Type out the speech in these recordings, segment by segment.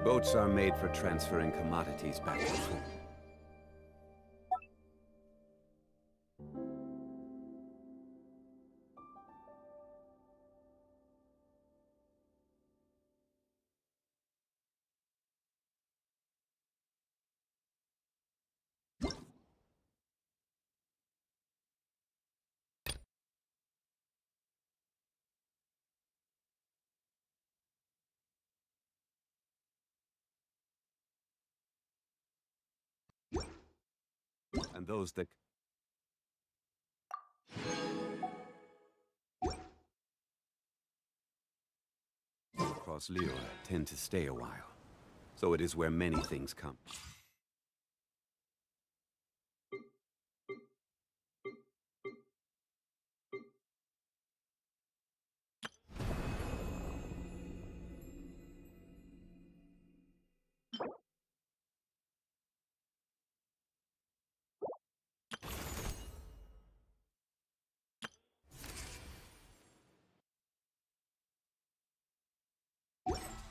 Boats are made for transferring commodities back and forth. And those that cross Leo tend to stay a while. So it is where many things come.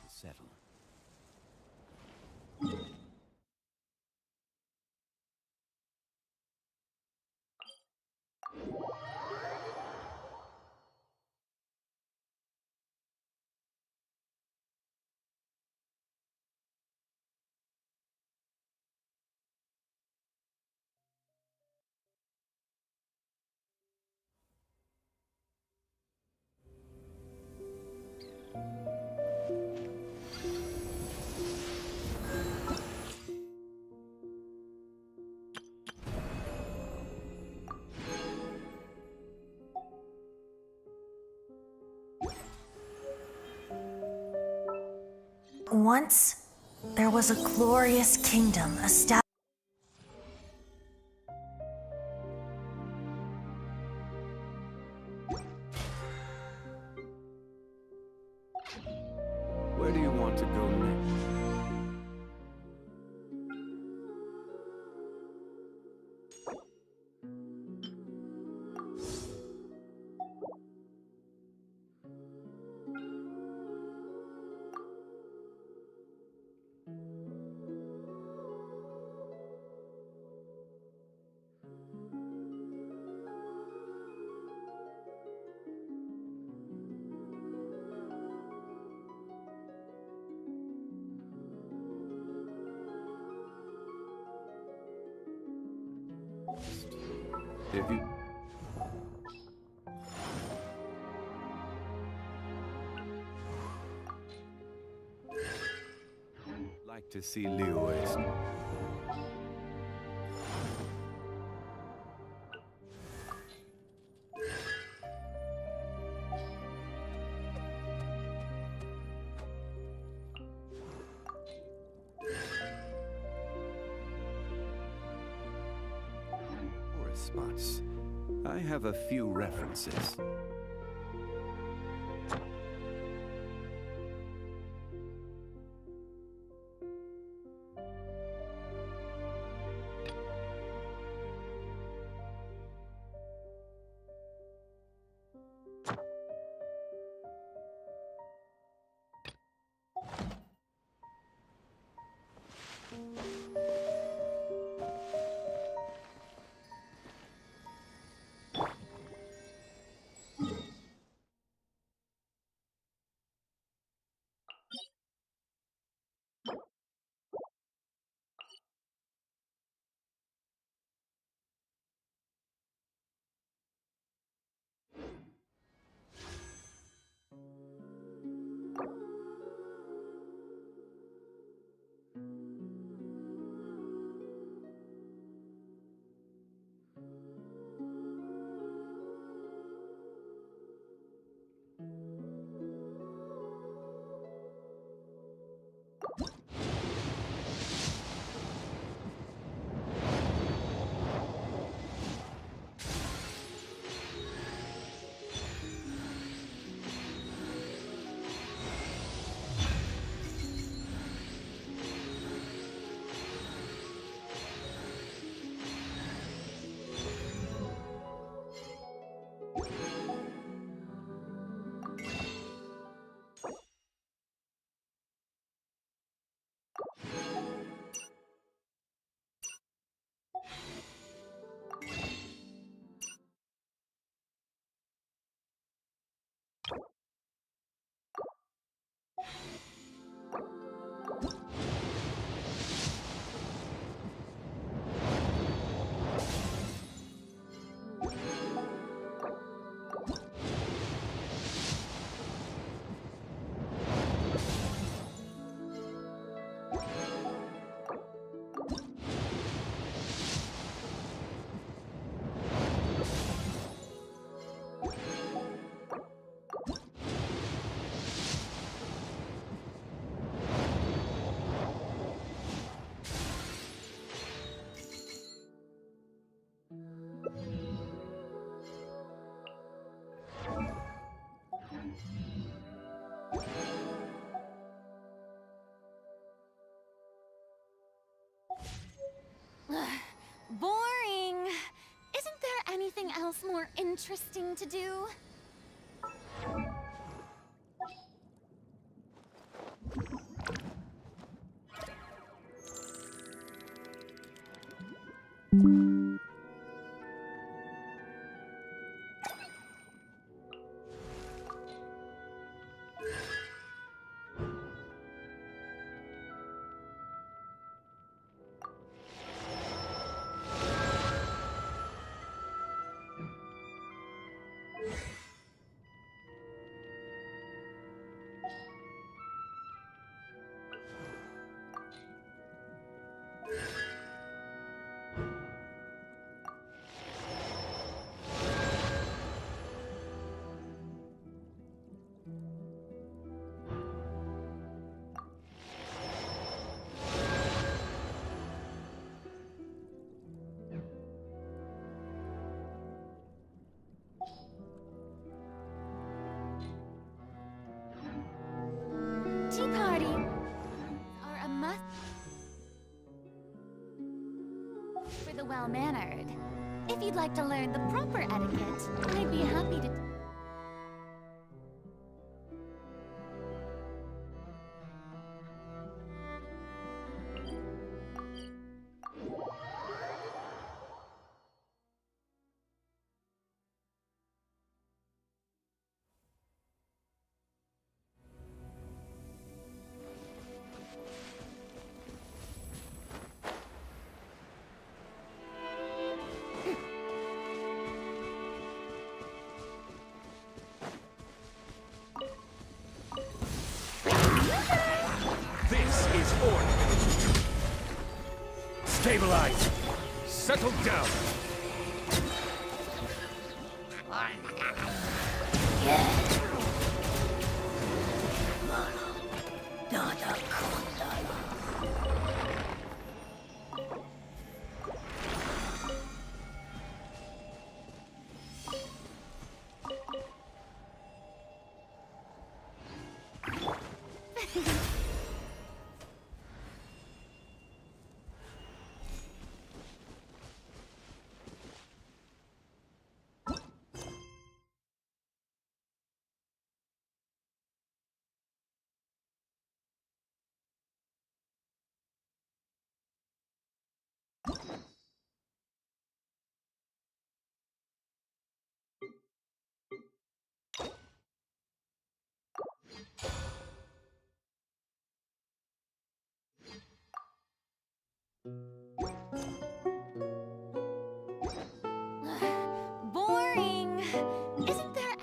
Settle. Once, there was a glorious kingdom established. Where do you want to go next? If you like to see Lewis. Spots. I have a few references. Boring. Isn't there anything else more interesting to do? Tea party are a must for the well-mannered. If you'd like to learn the proper etiquette, I'd be happy to. This is order. Stabilize. Settle down. Boring. Isn't there?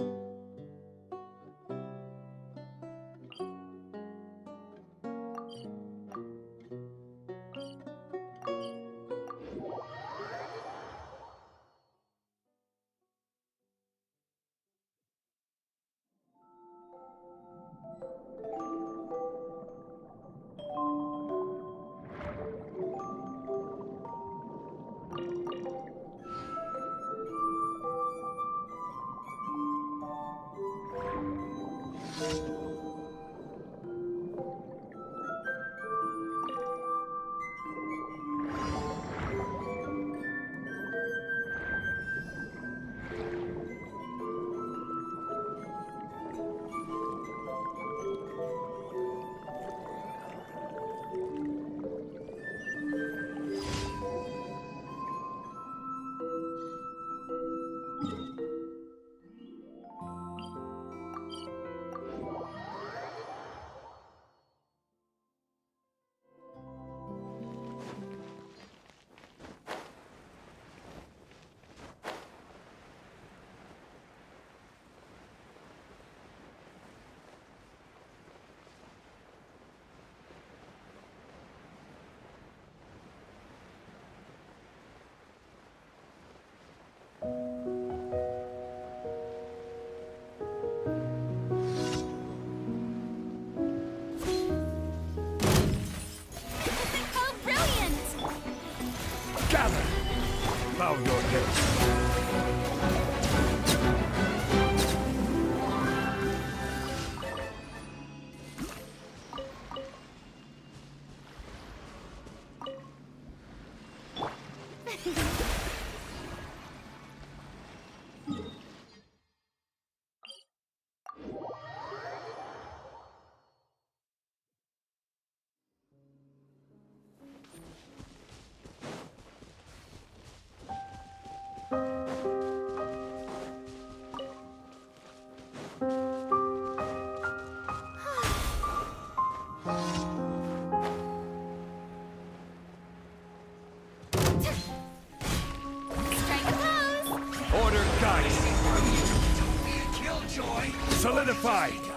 How brilliant! Gather. Bow your head. Solidify!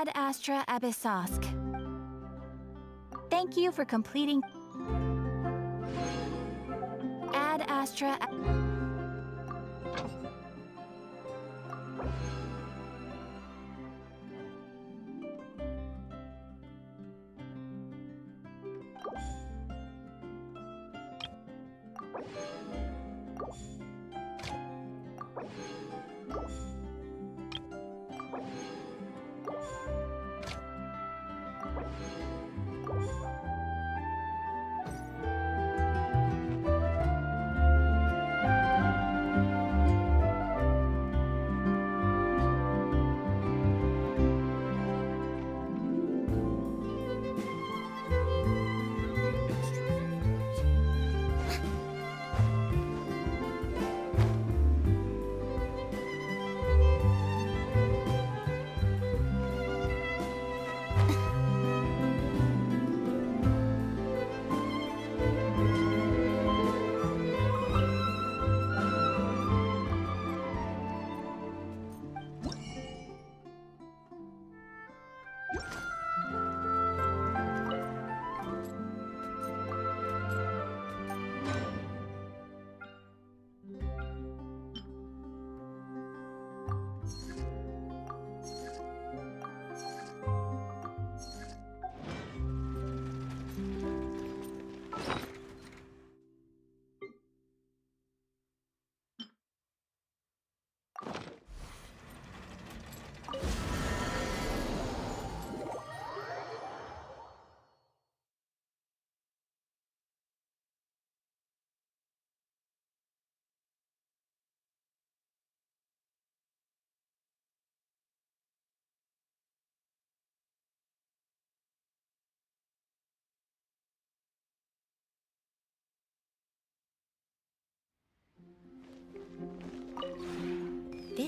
Ad Astra Abyssosk. Thank you for completing Ad Astra.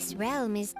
This realm is...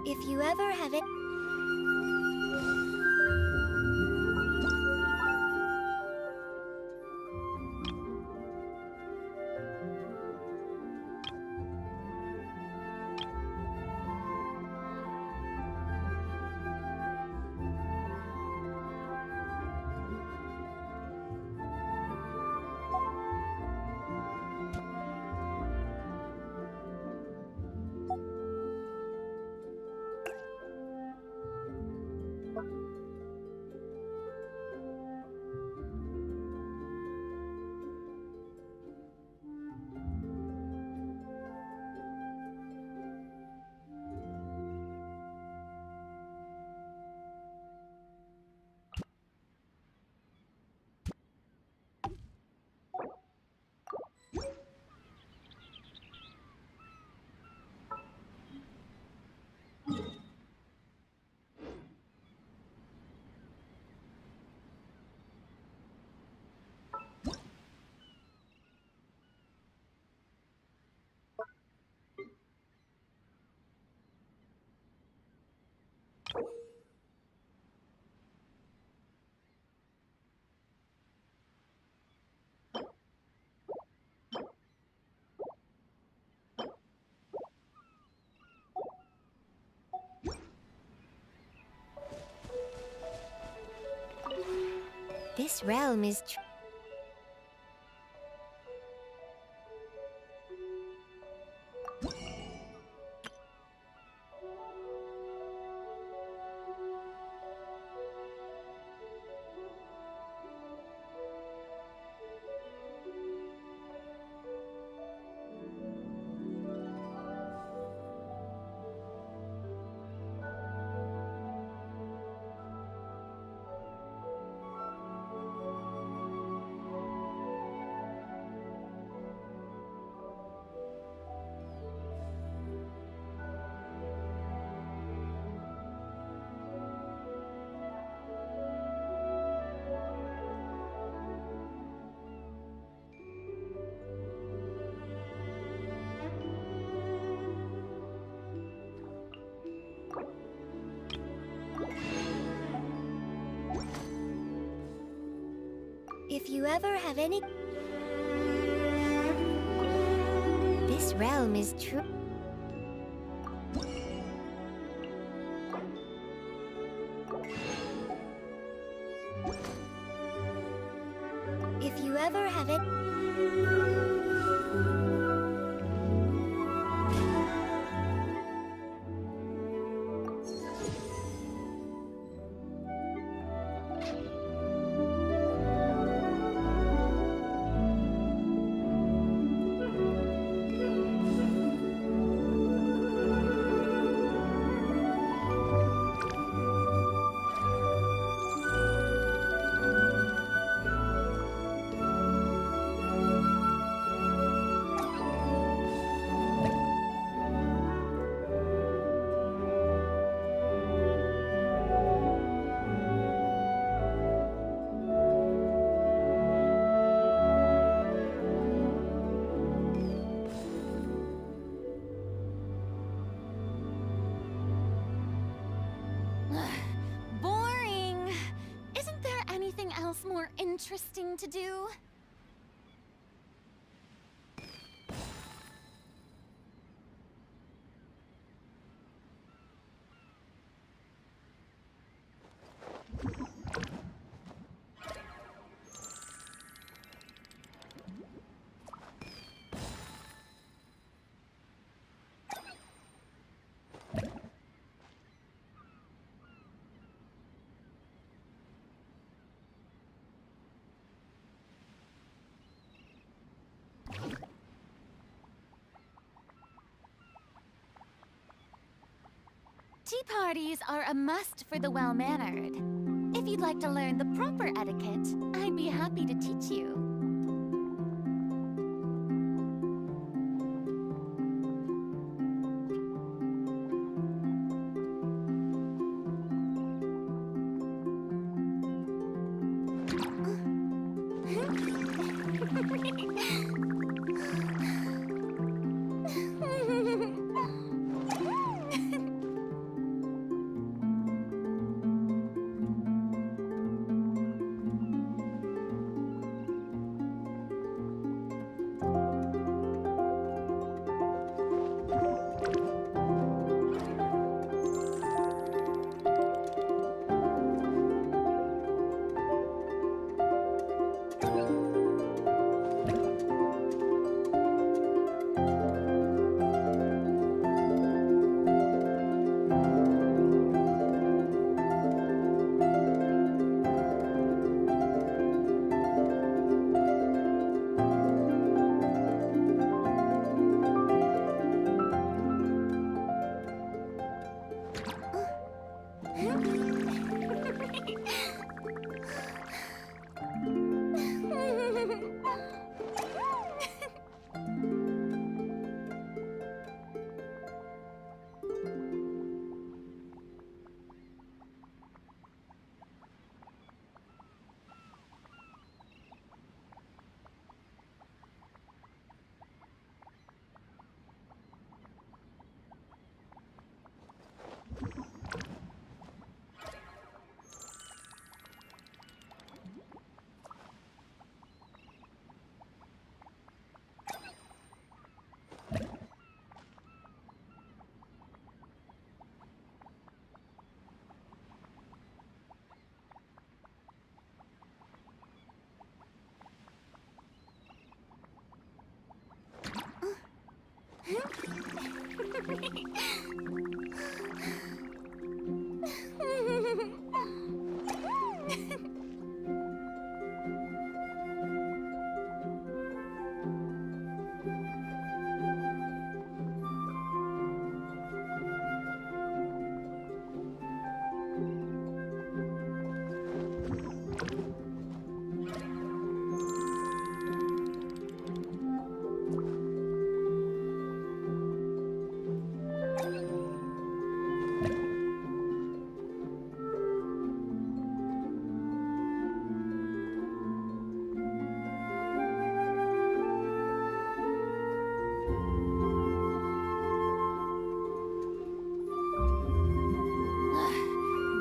If you ever have it... This realm is... If you ever have any... This realm is true... If you ever have it... Boring! Isn't there anything else more interesting to do? Tea parties are a must for the well-mannered. If you'd like to learn the proper etiquette, I'd be happy to teach you.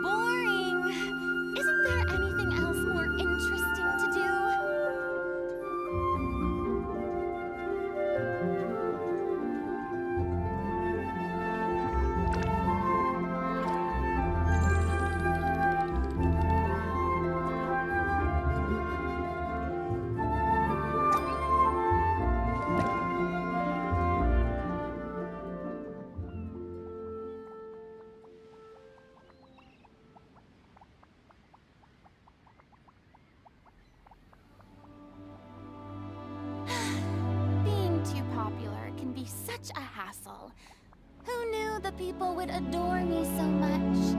Boring! Isn't there anything else more interesting to do? Being too popular can be such a hassle. Who knew the people would adore me so much?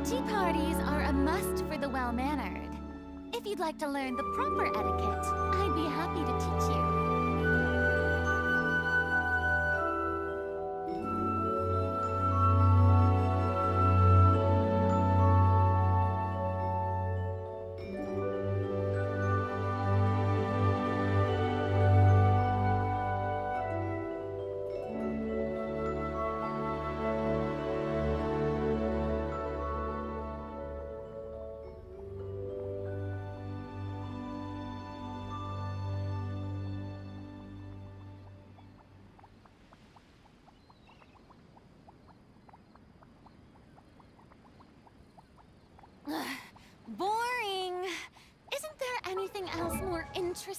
Tea parties are a must for the well-mannered. If you'd like to learn the proper etiquette, I'd be happy to teach you.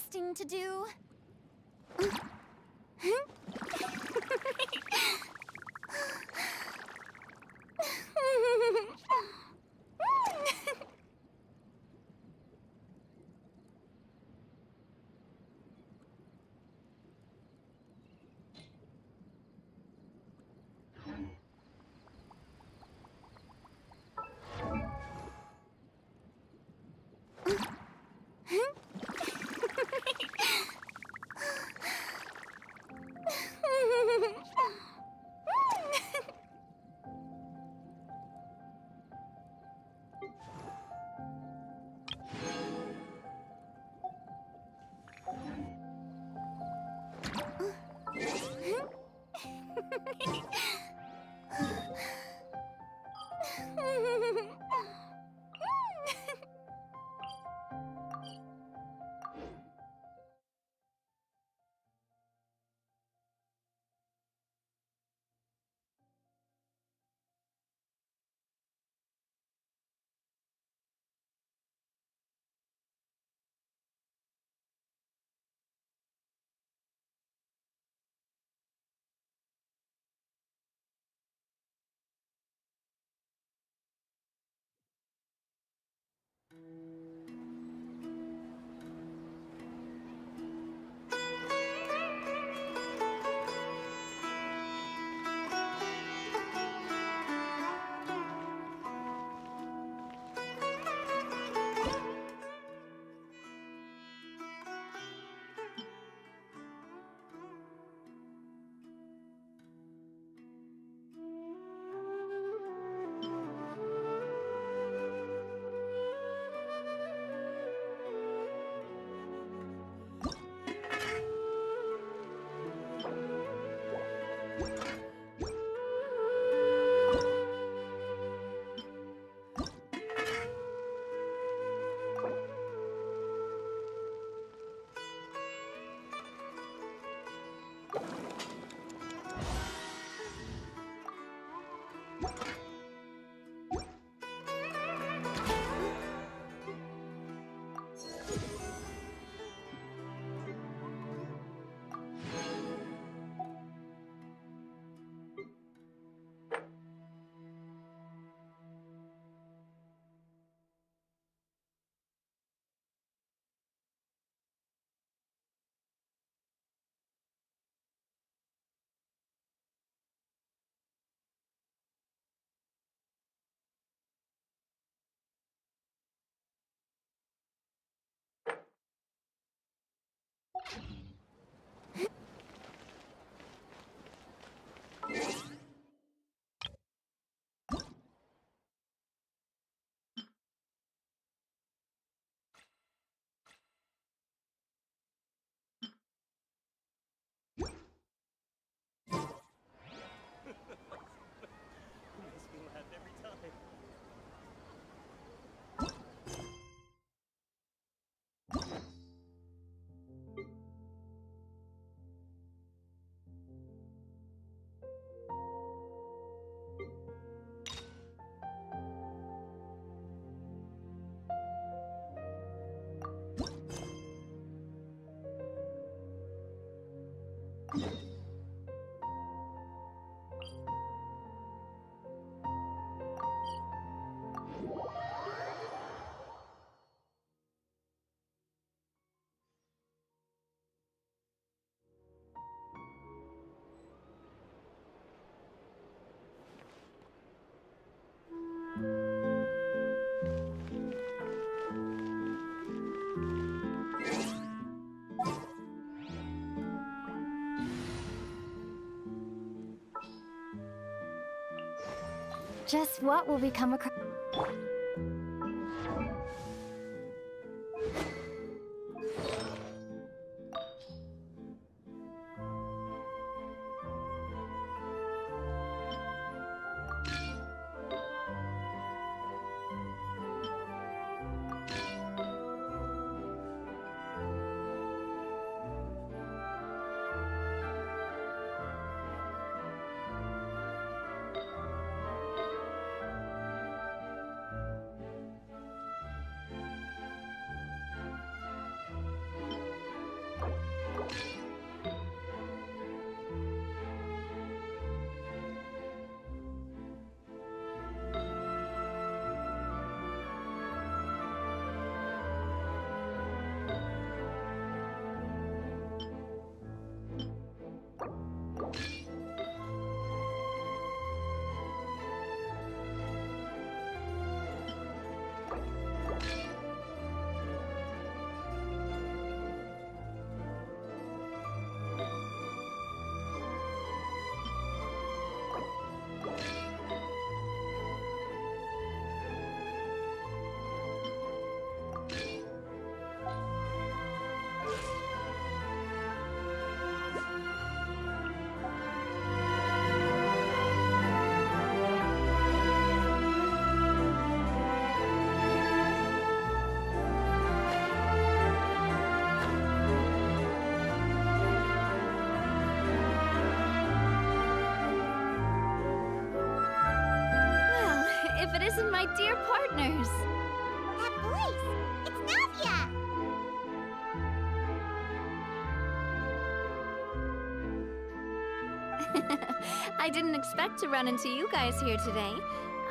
resting to do. Just what will we come across? and my dear partners. That voice! It's Navia! I didn't expect to run into you guys here today.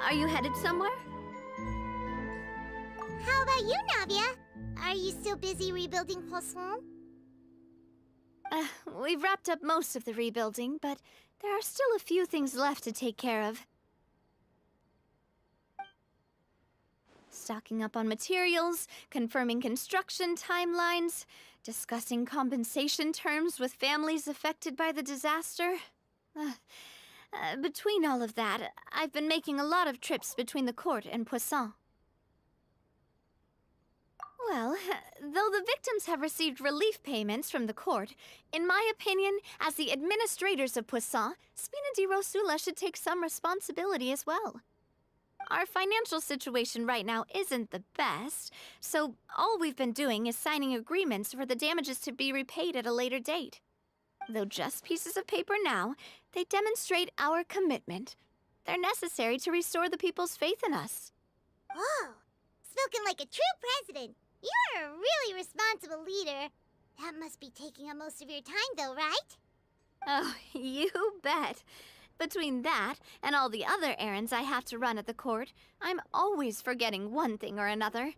Are you headed somewhere? How about you, Navia? Are you still busy rebuilding Poisson? We've wrapped up most of the rebuilding, but there are still a few things left to take care of. Stocking up on materials, confirming construction timelines, discussing compensation terms with families affected by the disaster. Between all of that, I've been making a lot of trips between the court and Poisson. Well, though the victims have received relief payments from the court, in my opinion, as the administrators of Poisson, Spina di Rosula should take some responsibility as well. Our financial situation right now isn't the best, so all we've been doing is signing agreements for the damages to be repaid at a later date. Though just pieces of paper now, they demonstrate our commitment. They're necessary to restore the people's faith in us. Oh, spoken like a true president. You're a really responsible leader. That must be taking up most of your time, though, right? Oh, you bet. Between that and all the other errands I have to run at the court, I'm always forgetting one thing or another.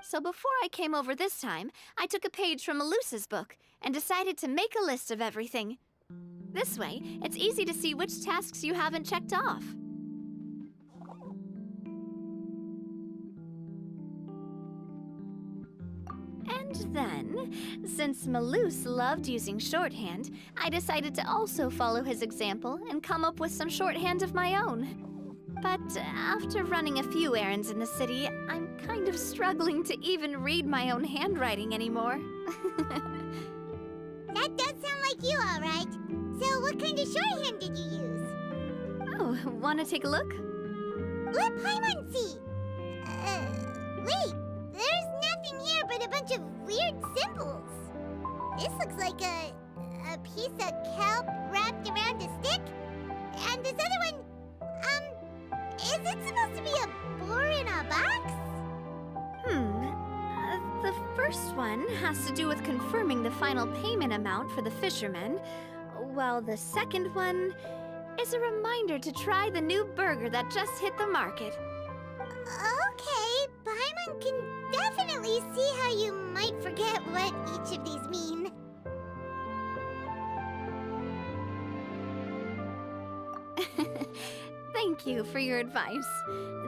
So before I came over this time, I took a page from Melusa's book and decided to make a list of everything. This way, it's easy to see which tasks you haven't checked off. And then, since Melus loved using shorthand, I decided to also follow his example and come up with some shorthand of my own. But after running a few errands in the city, I'm kind of struggling to even read my own handwriting anymore. That does sound like you, all right. So what kind of shorthand did you use? Oh, wanna take a look? Let Paimon see. Wait. There's nothing here but a bunch of weird symbols. This looks like a piece of kelp wrapped around a stick. And this other one, is it supposed to be a boar in a box? The first one has to do with confirming the final payment amount for the fishermen, while the second one is a reminder to try the new burger that just hit the market. Okay, Paimon can definitely see how you might forget what each of these mean. Thank you for your advice.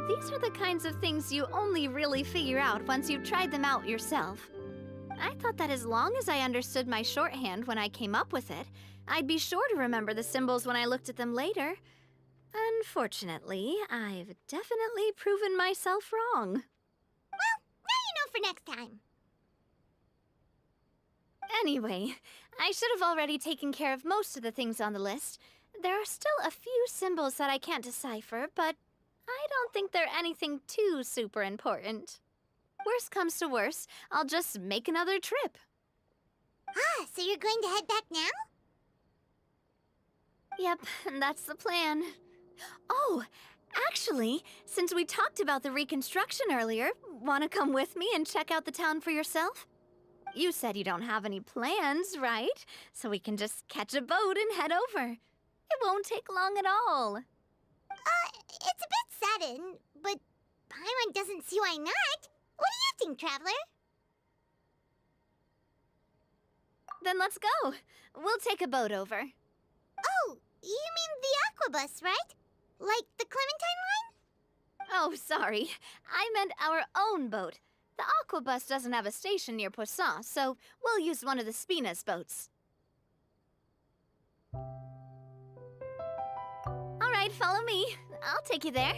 These are the kinds of things you only really figure out once you've tried them out yourself. I thought that as long as I understood my shorthand when I came up with it, I'd be sure to remember the symbols when I looked at them later. Unfortunately, I've definitely proven myself wrong. Well, now you know for next time. Anyway, I should have already taken care of most of the things on the list. There are still a few symbols that I can't decipher, but I don't think they're anything too super important. Worst comes to worst, I'll just make another trip. Ah, so you're going to head back now? Yep, that's the plan. Oh, actually, since we talked about the reconstruction earlier, want to come with me and check out the town for yourself? You said you don't have any plans, right? So we can just catch a boat and head over. It won't take long at all. It's a bit sudden, but Paimon doesn't see why not. What do you think, Traveler? Then let's go. We'll take a boat over. Oh, you mean the Aquabus, right? Like the Clementine line? Oh, sorry. I meant our own boat. The Aquabus doesn't have a station near Poisson, so we'll use one of the Spina's boats. All right, follow me. I'll take you there.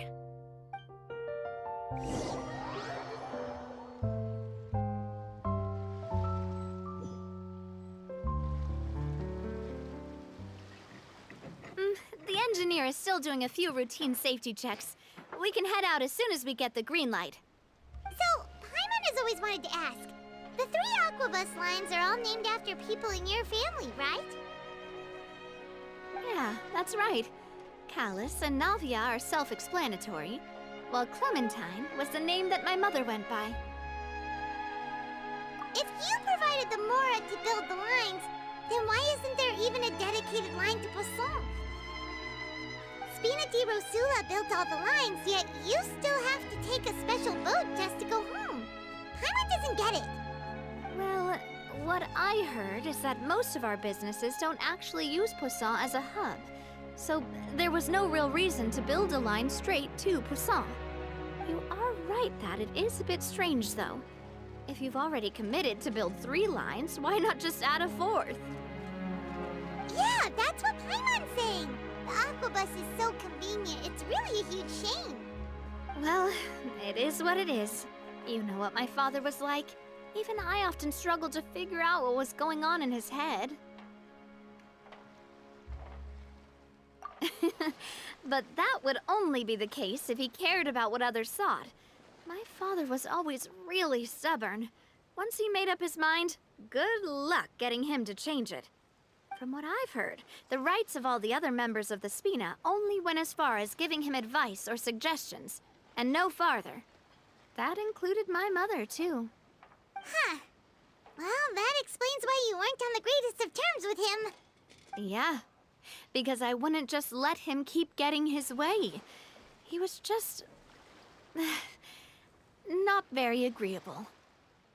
The engineer is still doing a few routine safety checks. We can head out as soon as we get the green light. So, Paimon has always wanted to ask. The 3 Aquabus lines are all named after people in your family, right? Yeah, that's right. Callus and Navia are self-explanatory. while Clementine was the name that my mother went by. If you provided the Mora to build the lines, then why isn't there even a dedicated line to Poisson? Spina di Rosula built all the lines, yet you still have to take a special boat just to go home. Paimon doesn't get it. Well, what I heard is that most of our businesses don't actually use Poisson as a hub. So there was no real reason to build a line straight to Poisson. You are right that it is a bit strange, though. If you've already committed to build 3 lines, why not just add a 4th? Yeah, that's what Paimon's saying. The Aquabus is so convenient, it's really a huge shame. Well, it is what it is. You know what my father was like. Even I often struggled to figure out what was going on in his head. But that would only be the case if he cared about what others thought. My father was always really stubborn. Once he made up his mind, good luck getting him to change it. From what I've heard, the rights of all the other members of the Spina only went as far as giving him advice or suggestions, and no farther. That included my mother, too. Huh. Well, that explains why you weren't on the greatest of terms with him. Yeah, because I wouldn't just let him keep getting his way. He was just... not very agreeable.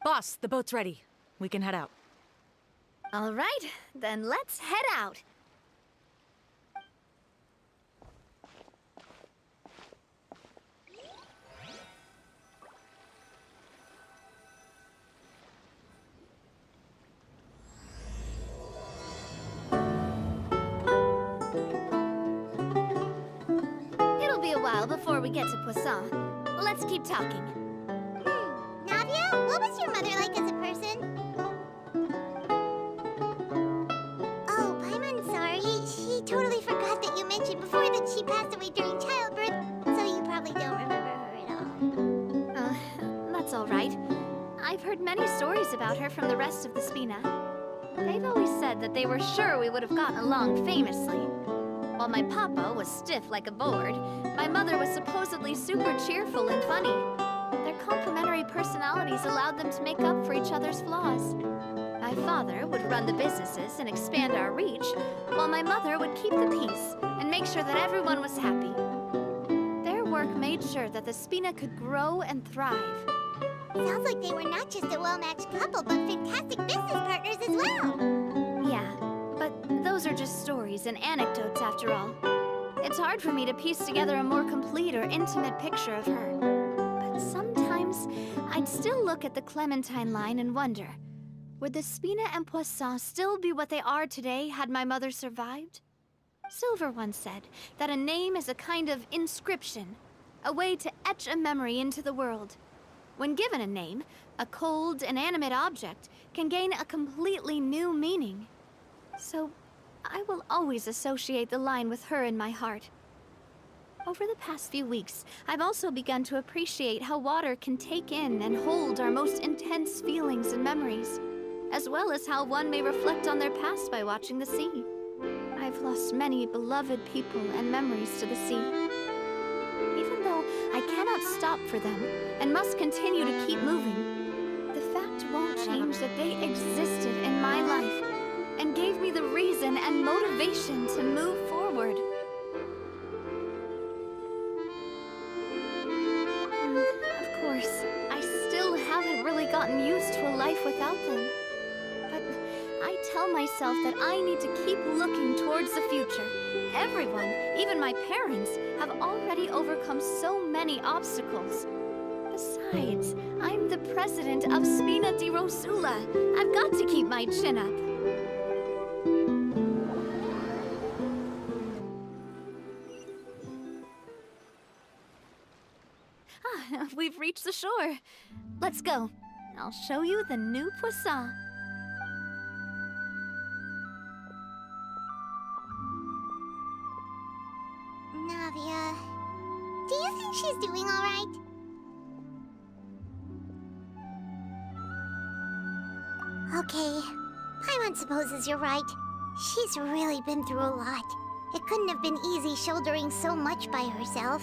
Boss, the boat's ready. We can head out. All right, then let's head out. It'll be a while before we get to Poisson. Let's keep talking. Navia, what was your mother like as a person? Oh, Paimon's sorry. She totally forgot that you mentioned before that she passed away during childbirth, so you probably don't remember her at all. That's all right. I've heard many stories about her from the rest of the Spina. They've always said that they were sure we would have gotten along famously. While my papa was stiff like a board, my mother was supposedly super cheerful and funny. Their complementary personalities allowed them to make up for each other's flaws. My father would run the businesses and expand our reach, while my mother would keep the peace and make sure that everyone was happy. Their work made sure that the Spina could grow and thrive. Sounds like they were not just a well-matched couple, but fantastic business partners as well. Yeah, but those are just stories and anecdotes after all. It's hard for me to piece together a more complete or intimate picture of her. But sometimes, I'd still look at the Clementine line and wonder, would the Spina and Poisson still be what they are today had my mother survived? Silver once said that a name is a kind of inscription, a way to etch a memory into the world. When given a name, a cold, inanimate object can gain a completely new meaning. So, I will always associate the line with her in my heart. Over the past few weeks, I've also begun to appreciate how water can take in and hold our most intense feelings and memories, as well as how one may reflect on their past by watching the sea. I've lost many beloved people and memories to the sea. Even though I cannot stop for them and must continue to keep moving, the fact won't change that they existed in my life and gave me the reason and motivation to move forward. Of course, I still haven't really gotten used to a life without them. But I tell myself that I need to keep looking towards the future. Everyone, even my parents, have already overcome so many obstacles. Besides, I'm the president of Spina di Rosula. I've got to keep my chin up. We've reached the shore. Let's go. I'll show you the new Poisson. Navia, do you think she's doing all right? Okay, Paimon supposes you're right. She's really been through a lot. It couldn't have been easy shouldering so much by herself.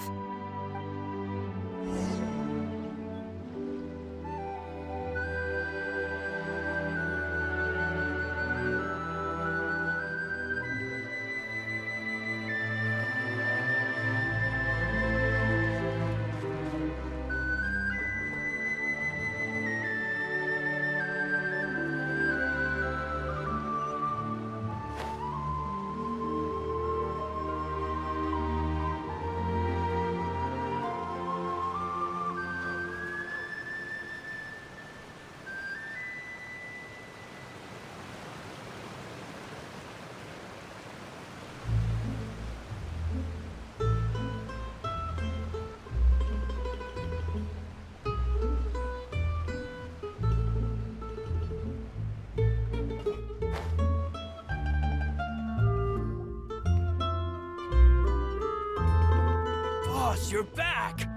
Boss, you're back!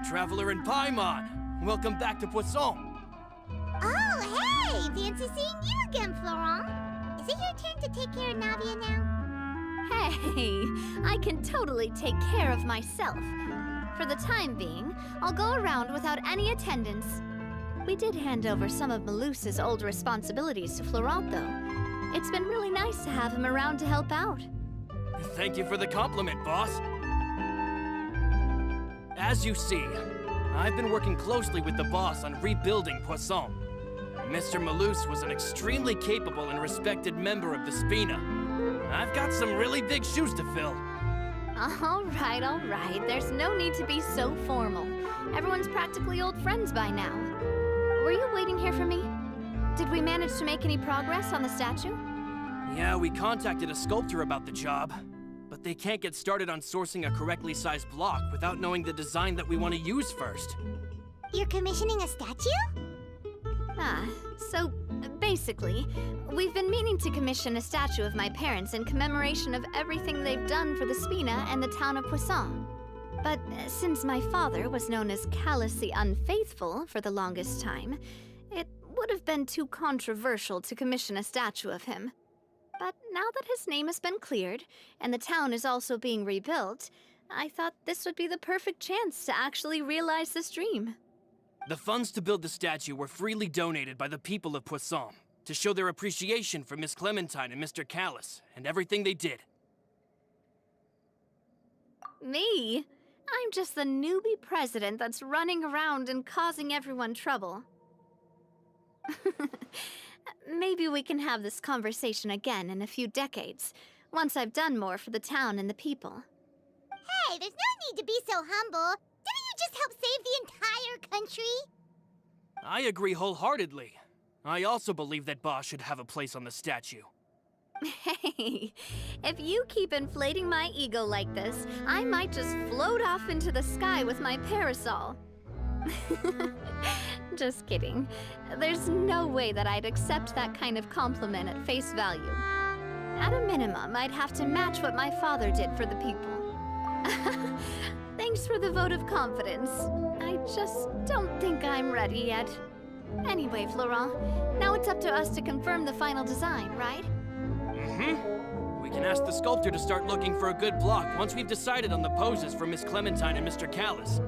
Traveler in Paimon, welcome back to Poisson. Oh, hey! Fancy seeing you again, Florent. Is it your turn to take care of Navia now? Hey, I can totally take care of myself. For the time being, I'll go around without any attendance. We did hand over some of Malus's old responsibilities to Florent, though. It's been really nice to have him around to help out. Thank you for the compliment, boss. As you see, I've been working closely with the boss on rebuilding Poisson. Mr. Malus was an extremely capable and respected member of the Spina. I've got some really big shoes to fill. All right. There's no need to be so formal. Everyone's practically old friends by now. Were you waiting here for me? Did we manage to make any progress on the statue? Yeah, we contacted a sculptor about the job, but they can't get started on sourcing a correctly sized block without knowing the design that we want to use first. You're commissioning a statue? So basically, we've been meaning to commission a statue of my parents in commemoration of everything they've done for the Spina and the town of Poisson. But since my father was known as Callus the Unfaithful for the longest time, it would have been too controversial to commission a statue of him. But now that his name has been cleared, and the town is also being rebuilt, I thought this would be the perfect chance to actually realize this dream. The funds to build the statue were freely donated by the people of Poisson to show their appreciation for Miss Clementine and Mr. Callus and everything they did. Me? I'm just the newbie president that's running around and causing everyone trouble. Maybe we can have this conversation again in a few decades, once I've done more for the town and the people. Hey, there's no need to be so humble. Didn't you just help save the entire country? I agree wholeheartedly. I also believe that Boss should have a place on the statue. Hey, if you keep inflating my ego like this, I might just float off into the sky with my parasol. Just kidding. There's no way that I'd accept that kind of compliment at face value. At a minimum, I'd have to match what my father did for the people. Thanks for the vote of confidence. I just don't think I'm ready yet. Anyway, Florent, now it's up to us to confirm the final design, right? We can ask the sculptor to start looking for a good block once we've decided on the poses for Miss Clementine and Mr. Callus.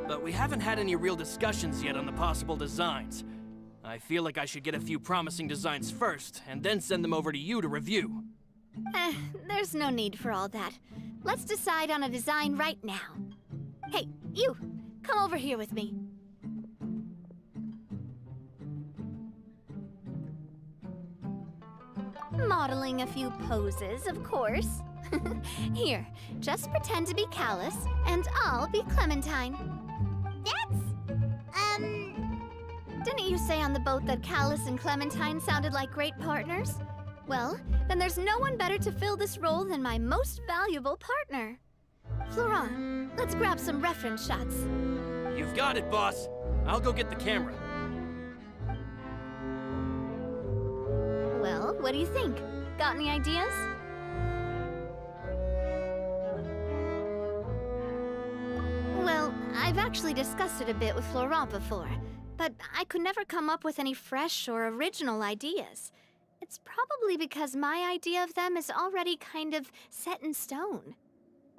But we haven't had any real discussions yet on the possible designs. I feel like I should get a few promising designs first, and then send them over to you to review. There's no need for all that. Let's decide on a design right now. Hey, you! Come over here with me. Modeling a few poses, of course. Here, just pretend to be Callus, and I'll be Clementine. Didn't you say on the boat that Callus and Clementine sounded like great partners? Well, then there's no one better to fill this role than my most valuable partner. Florent, let's grab some reference shots. You've got it, boss. I'll go get the camera. Well, what do you think? Got any ideas? Well, I've actually discussed it a bit with Florent before, but I could never come up with any fresh or original ideas. It's probably because my idea of them is already kind of set in stone.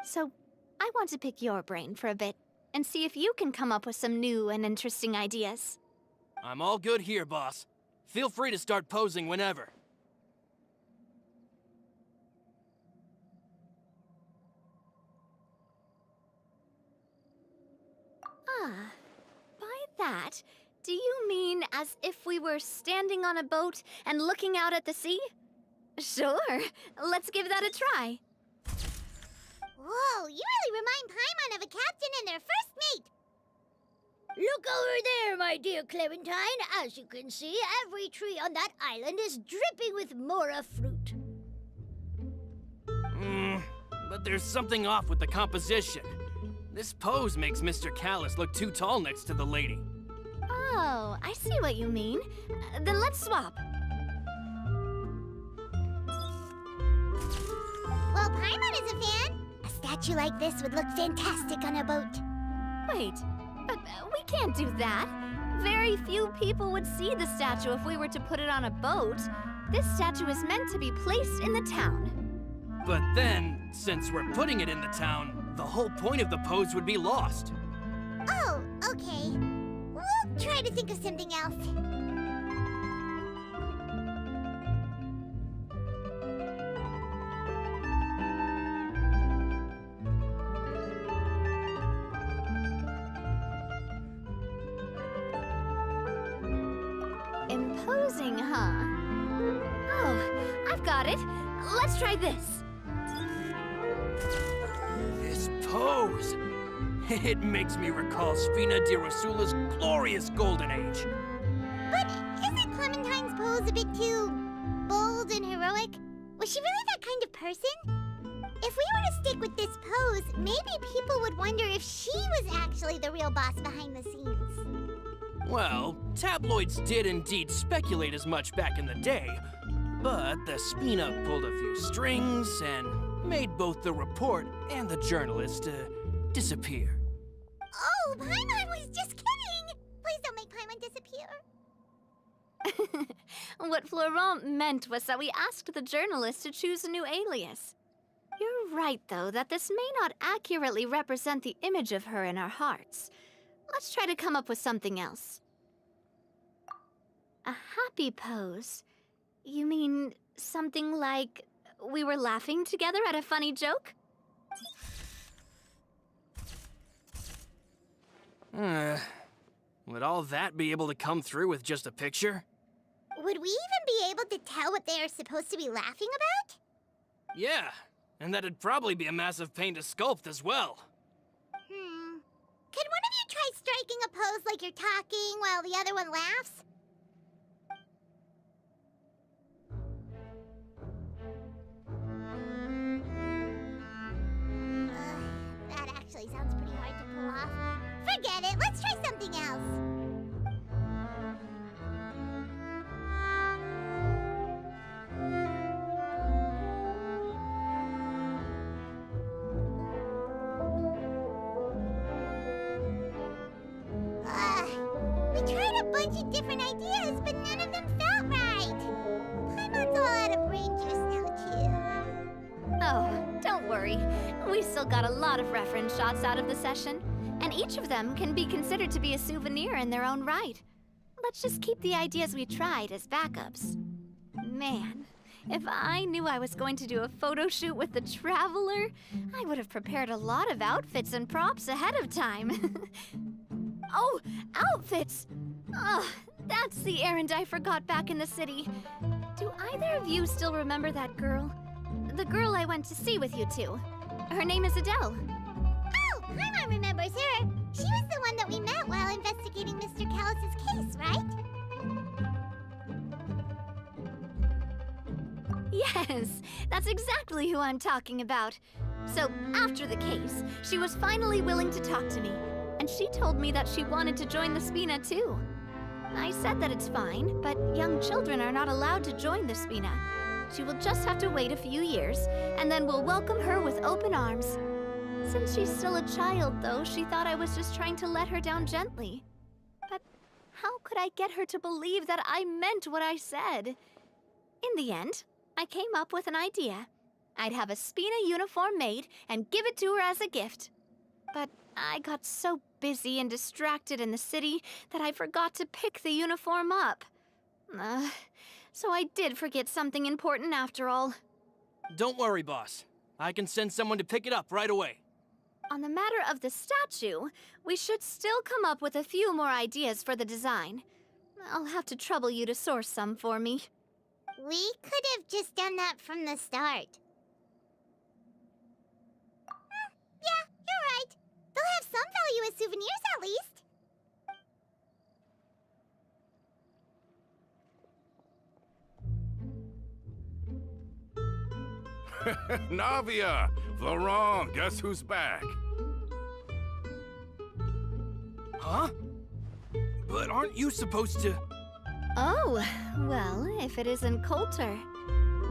So, I want to pick your brain for a bit and see if you can come up with some new and interesting ideas. I'm all good here, boss. Feel free to start posing whenever. By that, do you mean as if we were standing on a boat and looking out at the sea? Sure, let's give that a try. Whoa, you really remind Paimon of a captain and their first mate. Look over there, my dear Clementine. As you can see, every tree on that island is dripping with mora fruit. But there's something off with the composition. This pose makes Mr. Callus look too tall next to the lady. Oh, I see what you mean. Then let's swap. Well, Paimon is a fan. A statue like this would look fantastic on a boat. Wait, but we can't do that. Very few people would see the statue if we were to put it on a boat. This statue is meant to be placed in the town. But then, since we're putting it in the town, the whole point of the pose would be lost. Oh, okay. We'll try to think of something else. Imposing, huh? Oh, I've got it. Let's try this. This pose! It makes me recall Spina di Rosula's glorious golden age. But isn't Clementine's pose a bit too bold and heroic? Was she really that kind of person? If we were to stick with this pose, maybe people would wonder if she was actually the real boss behind the scenes. Well, tabloids did indeed speculate as much back in the day, but the Spina pulled a few strings and made both the report and the journalist disappear. Oh, Paimon was just kidding! Please don't make Paimon disappear. What Florent meant was that we asked the journalist to choose a new alias. You're right, though, that this may not accurately represent the image of her in our hearts. Let's try to come up with something else. A happy pose? You mean something like we were laughing together at a funny joke? Would all that be able to come through with just a picture? Would we even be able to tell what they are supposed to be laughing about? Yeah, and that'd probably be a massive pain to sculpt as well. Could one of you try striking a pose like you're talking while the other one laughs? That actually sounds pretty hard to pull off. Forget it, let's try something else. We tried a bunch of different ideas, but none of them felt right. Paimon's all out of brain juice now, too. Oh, don't worry. We still got a lot of reference shots out of the session, and each of them can be considered to be a souvenir in their own right. Let's just keep the ideas we tried as backups. Man, if I knew I was going to do a photo shoot with the Traveler, I would have prepared a lot of outfits and props ahead of time. Oh, outfits! Oh, that's the errand I forgot back in the city. Do either of you still remember that girl? The girl I went to see with you two. Her name is Adele. Oh, Paimon remembers her. She was the one that we met while investigating Mr. Callus's case, right? Yes, that's exactly who I'm talking about. So, after the case, she was finally willing to talk to me, and she told me that she wanted to join the Spina too. I said that it's fine, but young children are not allowed to join the Spina. She will just have to wait a few years, and then we'll welcome her with open arms. Since she's still a child, though, she thought I was just trying to let her down gently. But how could I get her to believe that I meant what I said? In the end, I came up with an idea. I'd have a Spina uniform made and give it to her as a gift. But I got so busy and distracted in the city that I forgot to pick the uniform up. So I did forget something important after all. Don't worry, boss. I can send someone to pick it up right away. On the matter of the statue, we should still come up with a few more ideas for the design. I'll have to trouble you to source some for me. We could have just done that from the start. Yeah, you're right. They'll have some value as souvenirs at least. Navia! Florent, guess who's back? Huh? But aren't you supposed to... Oh, well, if it isn't Coulter.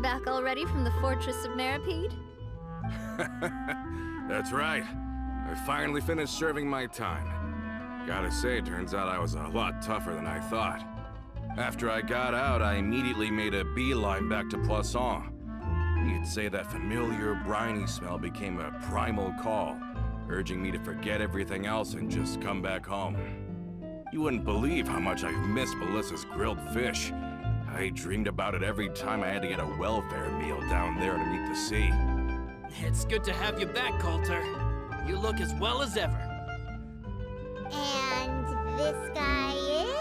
Back already from the Fortress of Meripede? That's right. I finally finished serving my time. Gotta say, turns out I was a lot tougher than I thought. After I got out, I immediately made a beeline back to Poisson. You'd say that familiar, briny smell became a primal call, urging me to forget everything else and just come back home. You wouldn't believe how much I've missed Melissa's grilled fish. I dreamed about it every time I had to get a welfare meal down there underneath the sea. It's good to have you back, Coulter. You look as well as ever. And this guy is?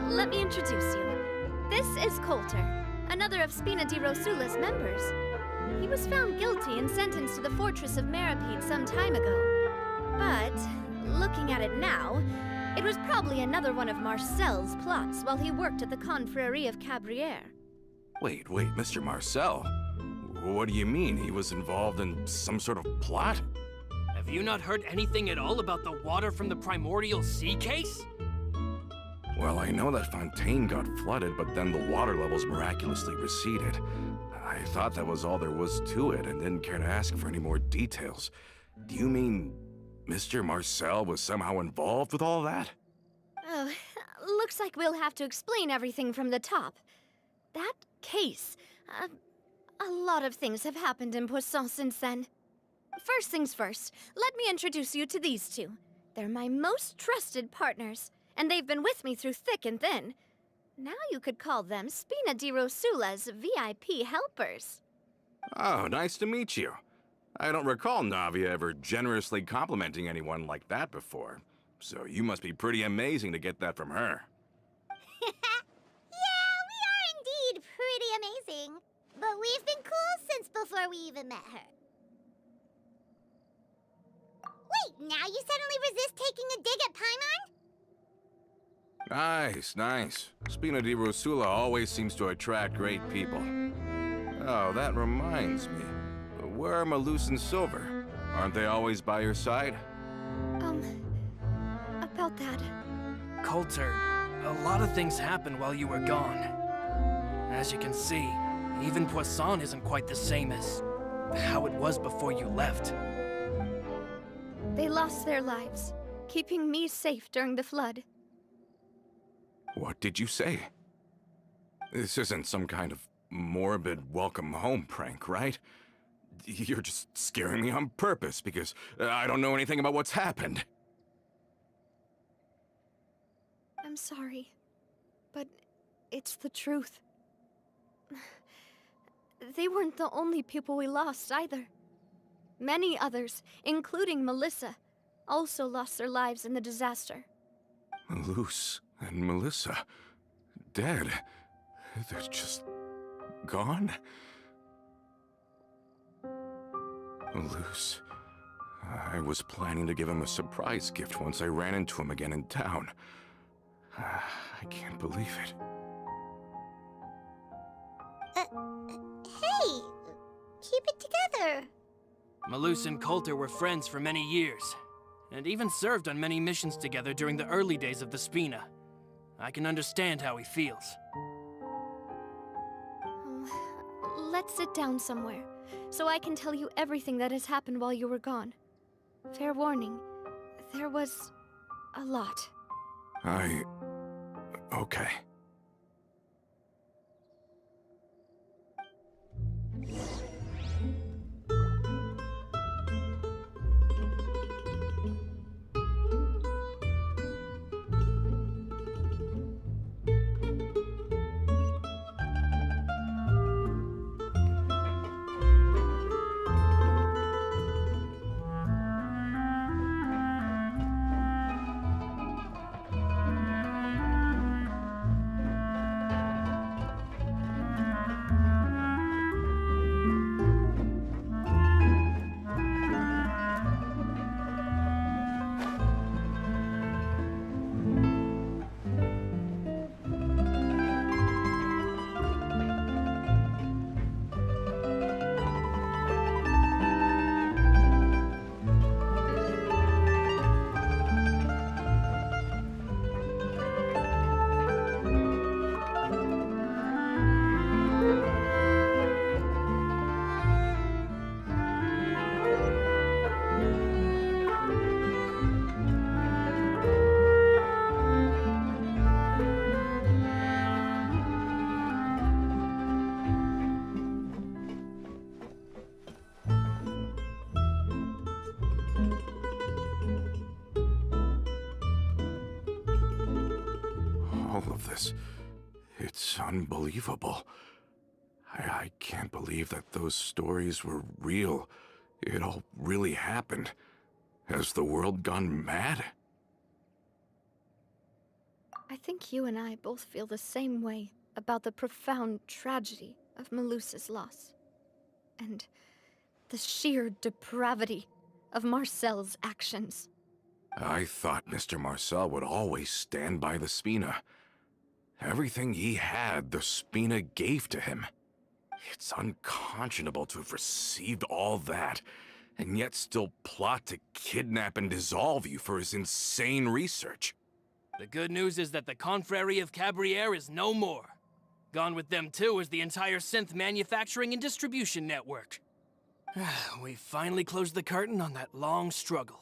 Let me introduce you. This is Coulter, another of Spina di Rosula's members. He was found guilty and sentenced to the Fortress of Meripede some time ago. But, looking at it now, it was probably another one of Marcel's plots while he worked at the Confrérie of Cabrières. Wait, Mr. Marcel? What do you mean? He was involved in some sort of plot? Have you not heard anything at all about the water from the primordial sea case? Well, I know that Fontaine got flooded, but then the water levels miraculously receded. I thought that was all there was to it and didn't care to ask for any more details. Do you mean Mr. Marcel was somehow involved with all that? Oh, looks like we'll have to explain everything from the top. That case, a lot of things have happened in Poisson since then. First things first, let me introduce you to these two. They're my most trusted partners, and they've been with me through thick and thin. Now you could call them Spina di Rosula's VIP helpers. Oh, nice to meet you. I don't recall Navia ever generously complimenting anyone like that before, so you must be pretty amazing to get that from her. Yeah, we are indeed pretty amazing. But we've been cool since before we even met her. Wait, now you suddenly resist taking a dig at Paimon? Nice. Spina di Rosula always seems to attract great people. Oh, that reminds me. Where are Malus and Silver? Aren't they always by your side? About that. Coulter, a lot of things happened while you were gone. As you can see, even Poisson isn't quite the same as how it was before you left. They lost their lives, keeping me safe during the flood. What did you say? This isn't some kind of morbid welcome home prank, right? You're just scaring me on purpose because I don't know anything about what's happened. I'm sorry, but it's the truth. They weren't the only people we lost either. Many others, including Melissa, also lost their lives in the disaster. Malus and Melissa, dead. They're just gone? Malus. I was planning to give him a surprise gift once I ran into him again in town. I can't believe it. Hey, keep it together. Malus and Coulter were friends for many years, and even served on many missions together during the early days of the Spina. I can understand how he feels. Let's sit down somewhere, so I can tell you everything that has happened while you were gone. Fair warning, there was a lot. Okay. of this. It's unbelievable. I can't believe that those stories were real. It all really happened. Has the world gone mad? I think you and I both feel the same way about the profound tragedy of Melusa's loss. And the sheer depravity of Marcel's actions. I thought Mr. Marcel would always stand by the Spina. Everything he had, the Spina gave to him. It's unconscionable to have received all that, and yet still plot to kidnap and dissolve you for his insane research. The good news is that the Confrérie of Cabriere is no more. Gone with them too is the entire synth manufacturing and distribution network. We finally closed the curtain on that long struggle.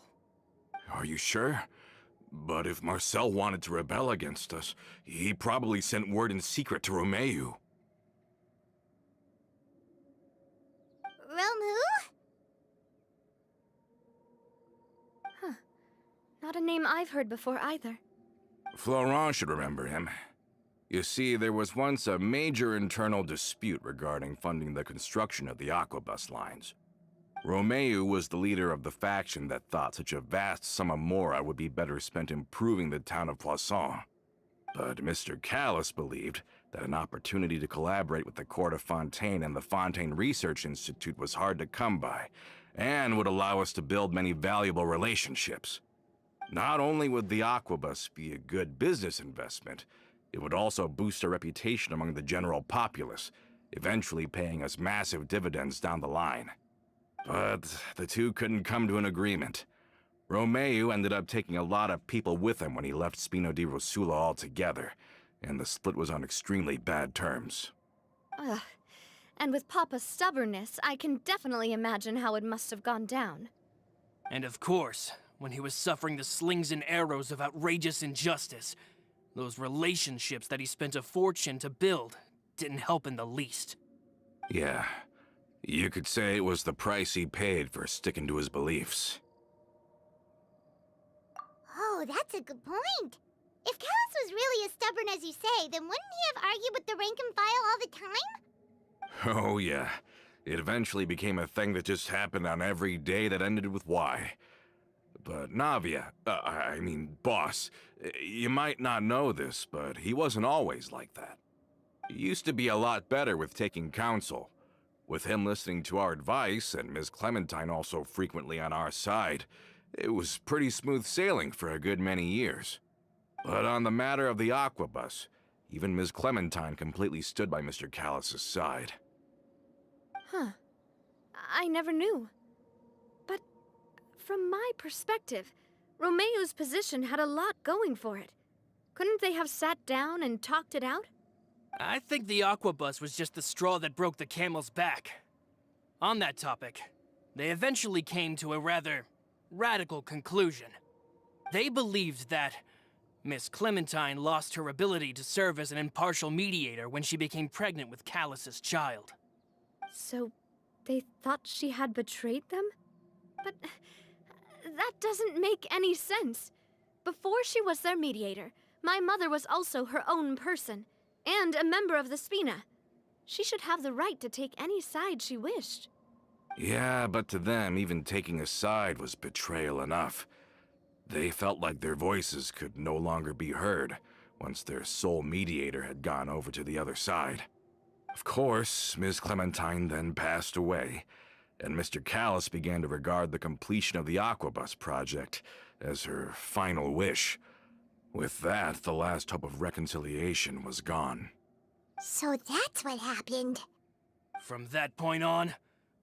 Are you sure? But if Marcel wanted to rebel against us, he probably sent word in secret to Romeu. Romu? Not a name I've heard before either. Florent should remember him. You see, there was once a major internal dispute regarding funding the construction of the Aquabus lines. Romeu was the leader of the faction that thought such a vast sum of mora would be better spent improving the town of Poisson. But Mr. Callis believed that an opportunity to collaborate with the Court of Fontaine and the Fontaine Research Institute was hard to come by, and would allow us to build many valuable relationships. Not only would the Aquabus be a good business investment, it would also boost our reputation among the general populace, eventually paying us massive dividends down the line. But the two couldn't come to an agreement. Romeu ended up taking a lot of people with him when he left Spino di Rosula altogether, and the split was on extremely bad terms. Ugh. And with Papa's stubbornness, I can definitely imagine how it must have gone down. And of course, when he was suffering the slings and arrows of outrageous injustice, those relationships that he spent a fortune to build didn't help in the least. Yeah, you could say it was the price he paid for sticking to his beliefs. Oh, that's a good point. If Callus was really as stubborn as you say, then wouldn't he have argued with the rank and file all the time? Oh yeah, it eventually became a thing that just happened on every day that ended with Y. But Navia, boss, you might not know this, but he wasn't always like that. He used to be a lot better with taking counsel. With him listening to our advice, and Ms. Clementine also frequently on our side, it was pretty smooth sailing for a good many years. But on the matter of the Aquabus, even Ms. Clementine completely stood by Mr. Callus's side. Huh. I never knew. But from my perspective, Romeu's position had a lot going for it. Couldn't they have sat down and talked it out? I think the Aquabus was just the straw that broke the camel's back. On that topic, they eventually came to a rather radical conclusion. They believed that Miss Clementine lost her ability to serve as an impartial mediator when she became pregnant with Callus's child. So, they thought she had betrayed them? But that doesn't make any sense. Before she was their mediator, my mother was also her own person, and a member of the Spina. She should have the right to take any side she wished. Yeah, but to them, even taking a side was betrayal enough. They felt like their voices could no longer be heard once their sole mediator had gone over to the other side. Of course, Ms. Clementine then passed away, and Mr. Callus began to regard the completion of the Aquabus project as her final wish. With that, the last hope of reconciliation was gone. So that's what happened. From that point on,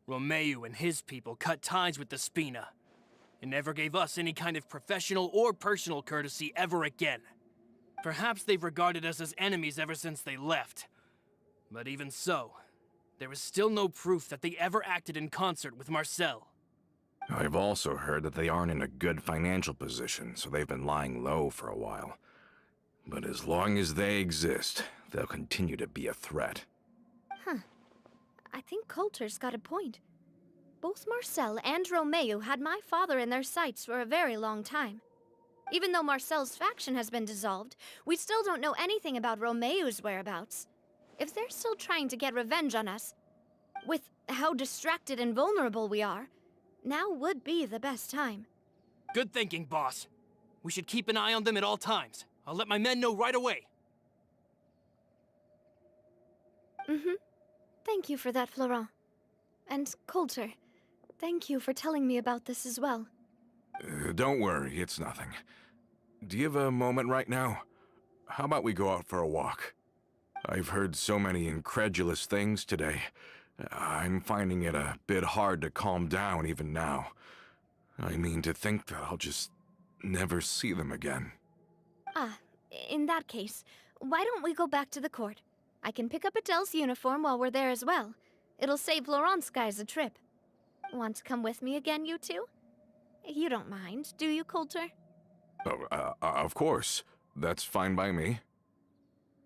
Romeu and his people cut ties with the Spina, and never gave us any kind of professional or personal courtesy ever again. Perhaps they've regarded us as enemies ever since they left. But even so, there is still no proof that they ever acted in concert with Marcel. I've also heard that they aren't in a good financial position, so they've been lying low for a while. But as long as they exist, they'll continue to be a threat. Huh. I think Coulter's got a point. Both Marcel and Romeu had my father in their sights for a very long time. Even though Marcel's faction has been dissolved, we still don't know anything about Romeu's whereabouts. If they're still trying to get revenge on us, with how distracted and vulnerable we are, now would be the best time. Good thinking, boss. We should keep an eye on them at all times. I'll let my men know right away. Thank you for that, Florent. And Coulter, thank you for telling me about this as well. Don't worry, it's nothing. Do you have a moment right now? How about we go out for a walk? I've heard so many incredulous things today. I'm finding it a bit hard to calm down even now. I mean, to think that I'll just never see them again. Ah, in that case, why don't we go back to the court? I can pick up Adele's uniform while we're there as well. It'll save Laurent's guys a trip. Want to come with me again, you two? You don't mind, do you, Coulter? Oh, of course. That's fine by me.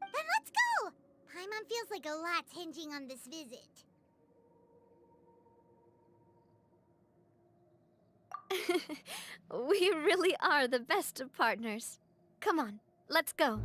Then let's go! Paimon feels like a lot's hinging on this visit. We really are the best of partners. Come on, let's go.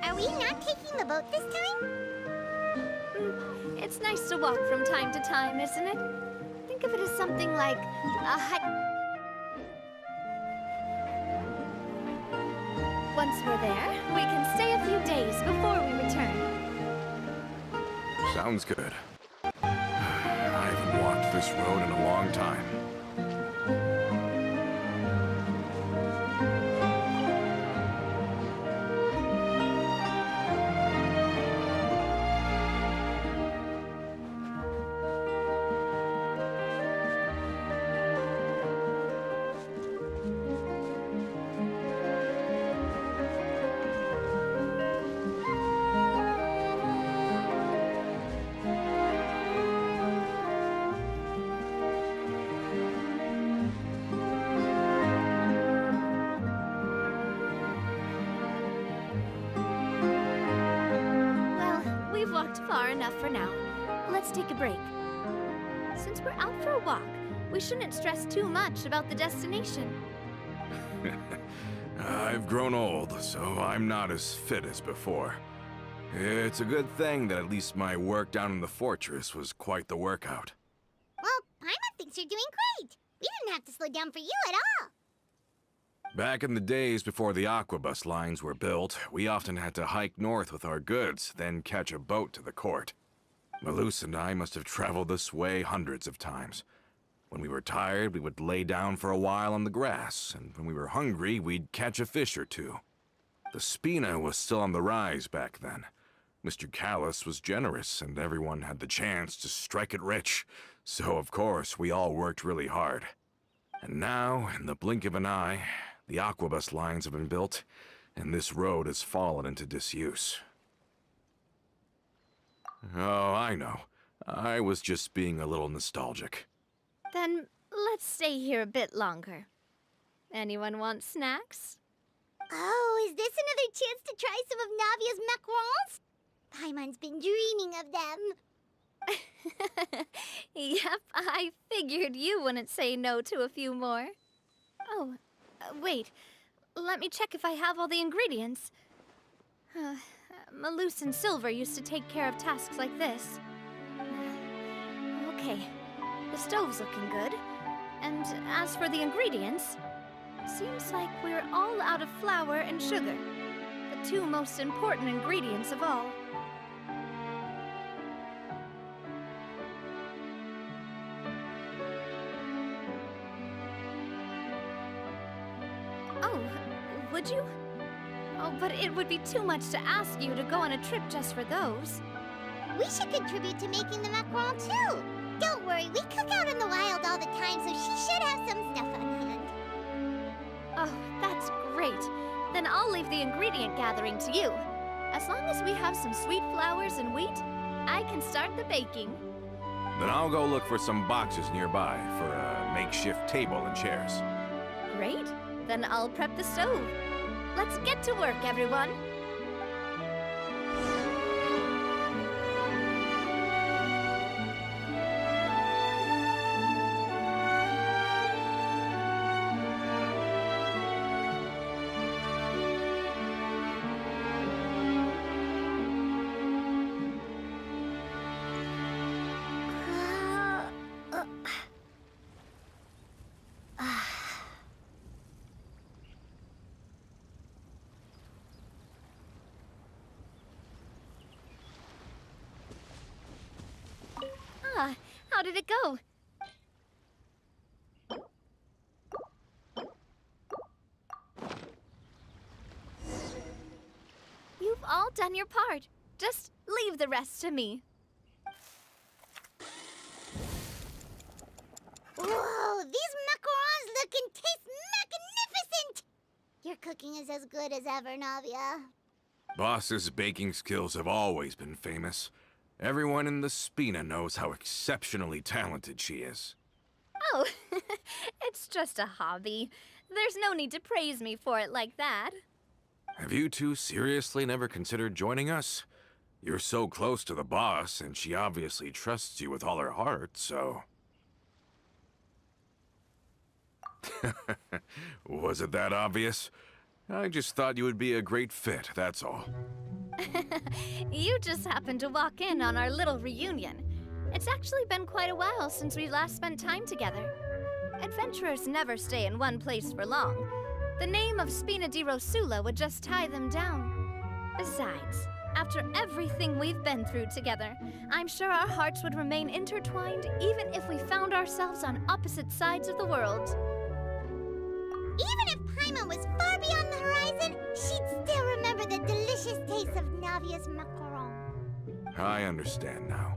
Are we not taking the boat this time? It's nice to walk from time to time, isn't it? Think of it as something like a hike. Once we're there, we can stay a few days before we return. Sounds good. I haven't walked this road in a long time. We've walked far enough for now. Let's take a break. Since we're out for a walk, we shouldn't stress too much about the destination. I've grown old, so I'm not as fit as before. It's a good thing that at least my work down in the fortress was quite the workout. Well, Paimon thinks you're doing great. We didn't have to slow down for you at all. Back in the days before the aquabus lines were built, we often had to hike north with our goods, then catch a boat to the court. Malus and I must have traveled this way hundreds of times. When we were tired, we would lay down for a while on the grass, and when we were hungry, we'd catch a fish or two. The spina was still on the rise back then. Mr. Callis was generous, and everyone had the chance to strike it rich, so of course we all worked really hard. And now, in the blink of an eye, The aquabus lines have been built, and this road has fallen into disuse. Oh, I know. I was just being a little nostalgic. Then let's stay here a bit longer. Anyone want snacks? Oh, is this another chance to try some of Navia's macarons? Paimon's been dreaming of them. Yep, I figured you wouldn't say no to a few more. Oh, wait. Let me check if I have all the ingredients. Malus and Silver used to take care of tasks like this. Okay, the stove's looking good. And as for the ingredients, seems like we're all out of flour and sugar, the two most important ingredients of all. Oh, would you? Oh, but it would be too much to ask you to go on a trip just for those. We should contribute to making the macaron too. Don't worry, we cook out in the wild all the time, so she should have some stuff on hand. Oh, that's great. Then I'll leave the ingredient gathering to you. As long as we have some sweet flowers and wheat, I can start the baking. Then I'll go look for some boxes nearby for a makeshift table and chairs. Great. Then I'll prep the stove. Let's get to work, everyone. How did it go? You've all done your part. Just leave the rest to me. Whoa, these macarons look and taste magnificent! Your cooking is as good as ever, Navia. Boss's baking skills have always been famous. Everyone in the Spina knows how exceptionally talented she is. Oh, it's just a hobby. There's no need to praise me for it like that. Have you two seriously never considered joining us? You're so close to the boss, and she obviously trusts you with all her heart, so... Was it that obvious? I just thought you would be a great fit, that's all. You just happened to walk in on our little reunion. It's actually been quite a while since we last spent time together. Adventurers never stay in one place for long. The name of Spina di Rosula would just tie them down. Besides, after everything we've been through together, I'm sure our hearts would remain intertwined even if we found ourselves on opposite sides of the world. Even if Paimon was far beyond the horizon, she'd still remember the delicious taste of Navia's macaron. I understand now.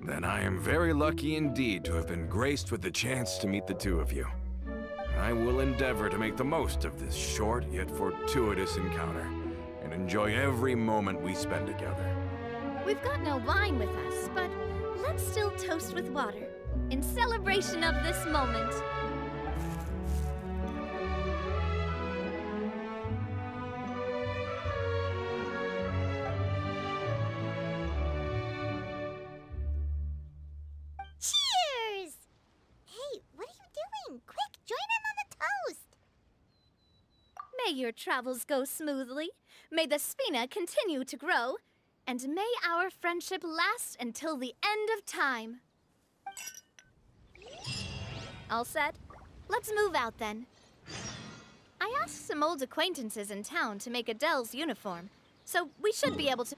Then I am very lucky indeed to have been graced with the chance to meet the two of you. I will endeavor to make the most of this short yet fortuitous encounter, and enjoy every moment we spend together. We've got no wine with us, but let's still toast with water, in celebration of this moment. Cheers! Hey, what are you doing? Quick, join in on the toast! May your travels go smoothly, may the Spina continue to grow, and may our friendship last until the end of time. All set? Let's move out then. I asked some old acquaintances in town to make Adele's uniform, so we should be able to...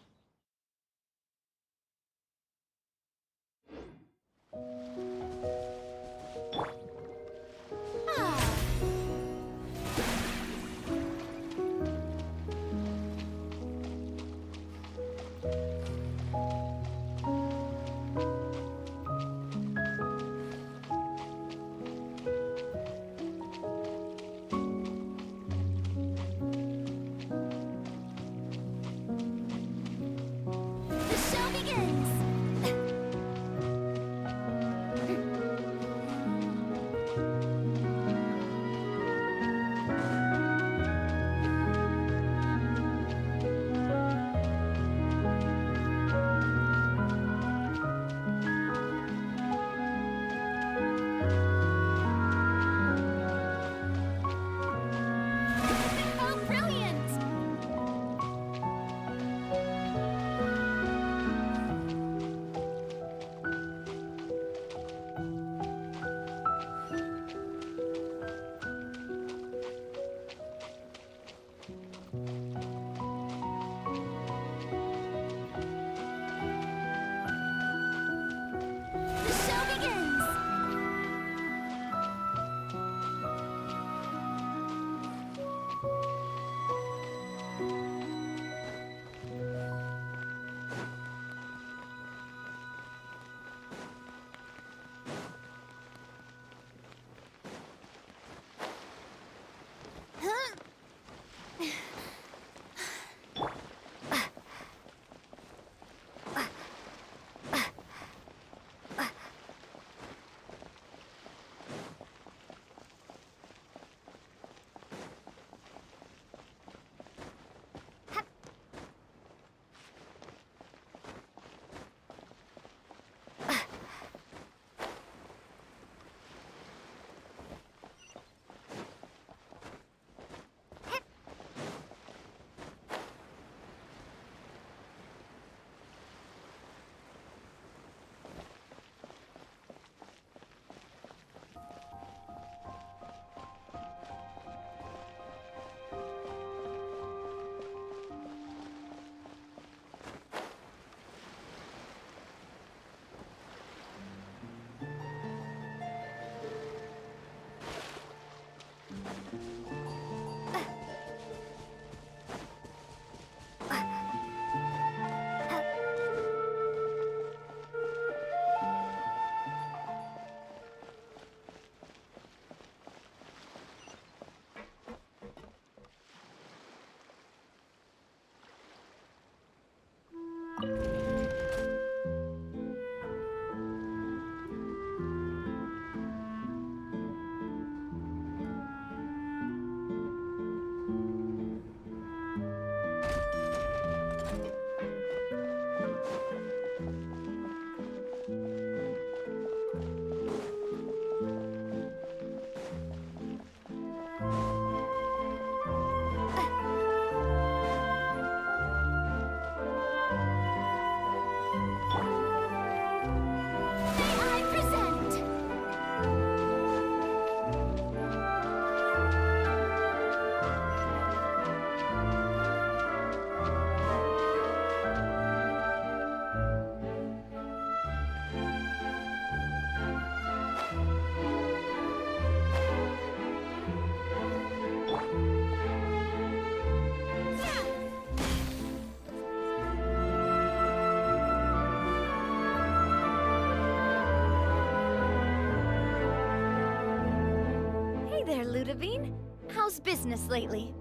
Hey there, Ludovine. How's business lately?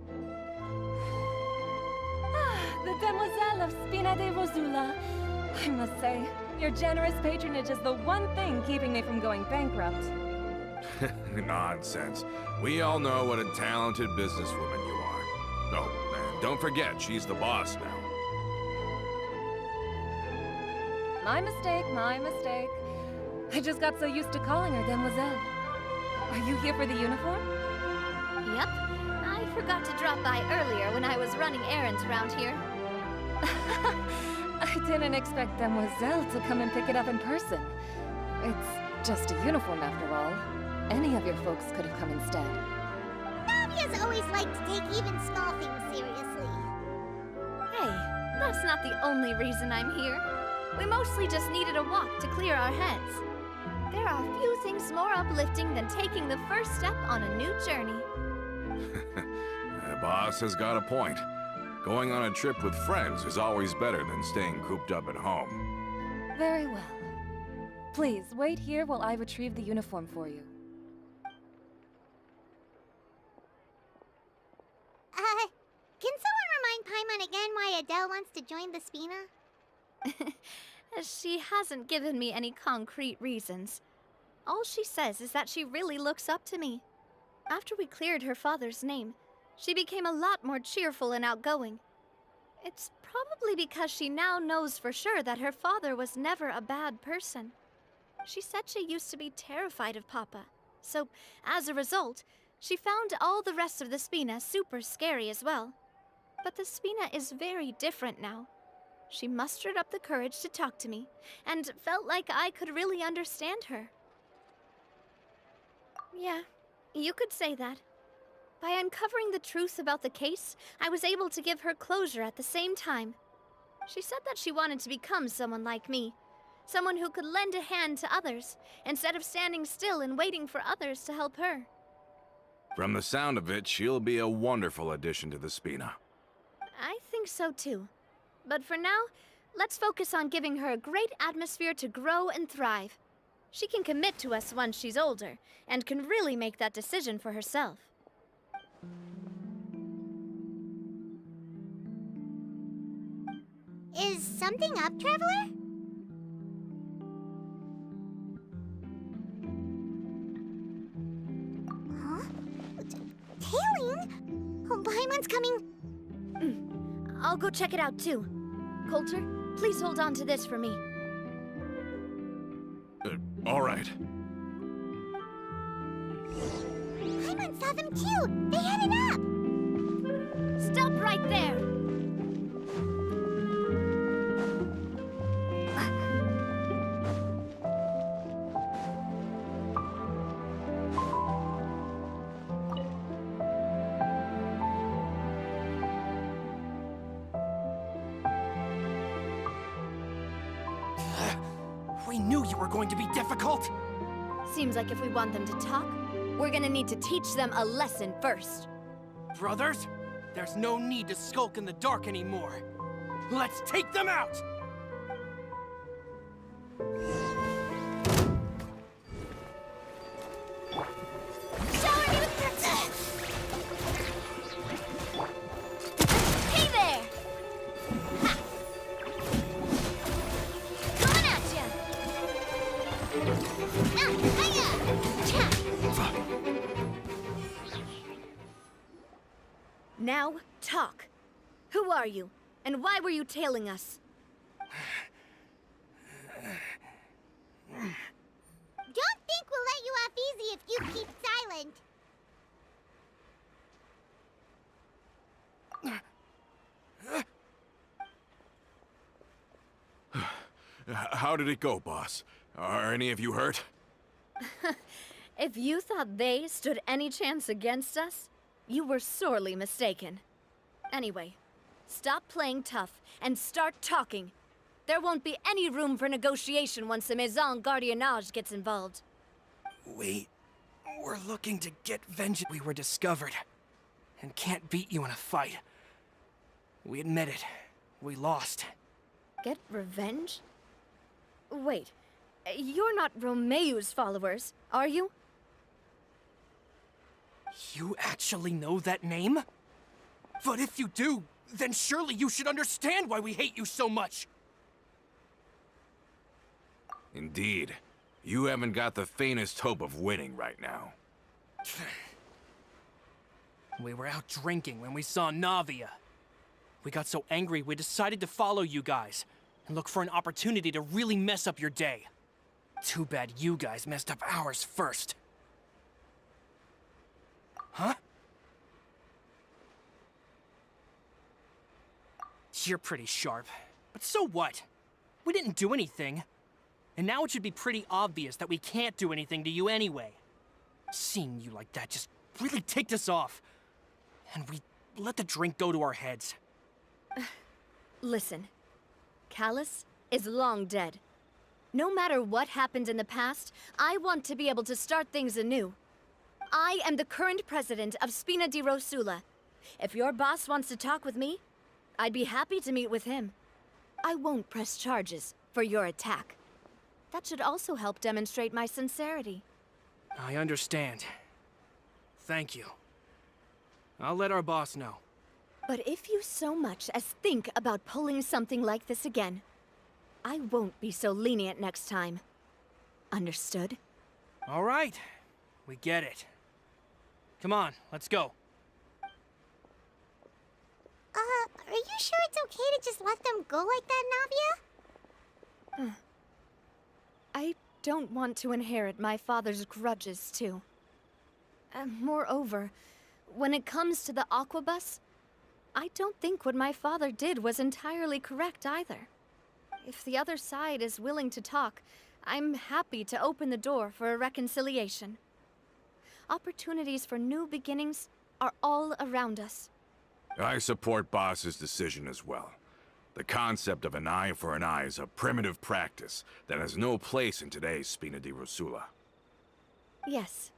The Demoiselle of Spina de Rosula. I must say, your generous patronage is the one thing keeping me from going bankrupt. Nonsense. We all know what a talented businesswoman you are. Oh, and don't forget, she's the boss now. My mistake, my mistake. I just got so used to calling her Demoiselle. Are you here for the uniform? Yep. I forgot to drop by earlier when I was running errands around here. I didn't expect Demoiselle to come and pick it up in person. It's just a uniform after all. Any of your folks could have come instead. Navia's always liked to take even small things seriously. Hey, that's not the only reason I'm here. We mostly just needed a walk to clear our heads. There are few things more uplifting than taking the first step on a new journey. The boss has got a point. Going on a trip with friends is always better than staying cooped up at home. Very well. Please, wait here while I retrieve the uniform for you. Can someone remind Paimon again why Adele wants to join the Spina? She hasn't given me any concrete reasons. All she says is that she really looks up to me. After we cleared her father's name, she became a lot more cheerful and outgoing. It's probably because she now knows for sure that her father was never a bad person. She said she used to be terrified of Papa, so as a result, she found all the rest of the Spina super scary as well. But the Spina is very different now. She mustered up the courage to talk to me, and felt like I could really understand her. Yeah, you could say that. By uncovering the truth about the case, I was able to give her closure at the same time. She said that she wanted to become someone like me, someone who could lend a hand to others, instead of standing still and waiting for others to help her. From the sound of it, she'll be a wonderful addition to the Spina. I think so too. But for now, let's focus on giving her a great atmosphere to grow and thrive. She can commit to us once she's older, and can really make that decision for herself. Is something up, Traveler? Huh? Tailing? Oh, Paimon's coming. I'll go check it out too. Coulter, please hold on to this for me. All right. Paimon saw them too. They headed up. Stop right there! We knew you were going to be difficult! Seems like if we want them to talk, we're gonna need to teach them a lesson first. Brothers, there's no need to skulk in the dark anymore. Let's take them out! Hey there! Ha! Coming at ya! Now, talk. Who are you? And why were you tailing us? Don't think we'll let you off easy if you keep silent. How did it go, boss? Are any of you hurt? If you thought they stood any chance against us, you were sorely mistaken. Anyway, stop playing tough and start talking. There won't be any room for negotiation once the Maison Gardiennage gets involved. We're looking to get vengeance. We were discovered, and can't beat you in a fight. We admit it. We lost. Get revenge? Wait, you're not Romeu's followers, are you? You actually know that name? But if you do, then surely you should understand why we hate you so much! Indeed. You haven't got the faintest hope of winning right now. We were out drinking when we saw Navia. We got so angry we decided to follow you guys and look for an opportunity to really mess up your day. Too bad you guys messed up ours first. Huh? You're pretty sharp, but so what? We didn't do anything. And now it should be pretty obvious that we can't do anything to you anyway. Seeing you like that just really ticked us off. And we let the drink go to our heads. Listen, Callus is long dead. No matter what happened in the past, I want to be able to start things anew. I am the current president of Spina di Rosula. If your boss wants to talk with me, I'd be happy to meet with him. I won't press charges for your attack. That should also help demonstrate my sincerity. I understand. Thank you. I'll let our boss know. But if you so much as think about pulling something like this again, I won't be so lenient next time. Understood? All right. We get it. Come on, let's go. Are you sure it's okay to just let them go like that, Navia? I don't want to inherit my father's grudges, too. Moreover, when it comes to the Aquabus, I don't think what my father did was entirely correct either. If the other side is willing to talk, I'm happy to open the door for a reconciliation. Opportunities for new beginnings are all around us. I support Boss's decision as well. The concept of an eye for an eye is a primitive practice that has no place in today's Spina di Rosula. Yes.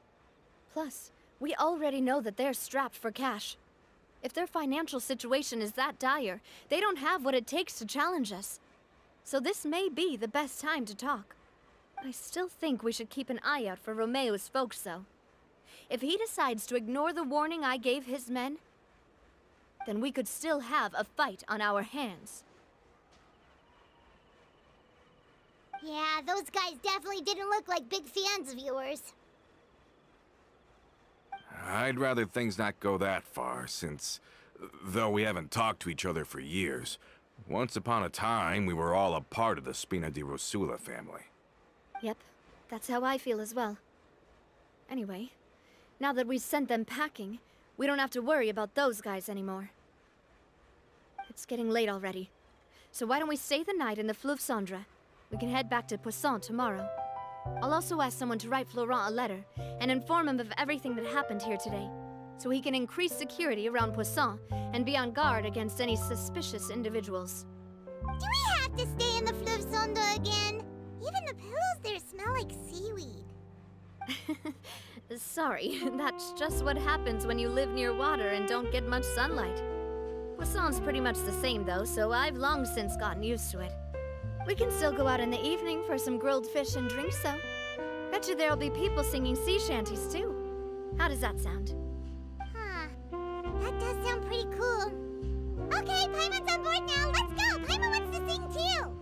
Plus, we already know that they're strapped for cash. If their financial situation is that dire, they don't have what it takes to challenge us. So this may be the best time to talk. I still think we should keep an eye out for Romeo's folks, though. If he decides to ignore the warning I gave his men, then we could still have a fight on our hands. Yeah, those guys definitely didn't look like big fans of yours. I'd rather things not go that far, since, though we haven't talked to each other for years, once upon a time we were all a part of the Spina di Rosula family. Yep, that's how I feel as well. Anyway, now that we've sent them packing, we don't have to worry about those guys anymore. It's getting late already, so why don't we stay the night in the Fleuve Cendre? We can head back to Poisson tomorrow. I'll also ask someone to write Florent a letter and inform him of everything that happened here today, so he can increase security around Poisson and be on guard against any suspicious individuals. Do we have to stay in the Fleuve Cendre again? Even the pillows there smell like seaweed. Sorry, that's just what happens when you live near water and don't get much sunlight. Poisson's pretty much the same though, so I've long since gotten used to it. We can still go out in the evening for some grilled fish and drinks though. Bet you there'll be people singing sea shanties too. How does that sound? Huh. That does sound pretty cool. Okay, Paimon's on board now. Let's go! Paimon wants to sing too!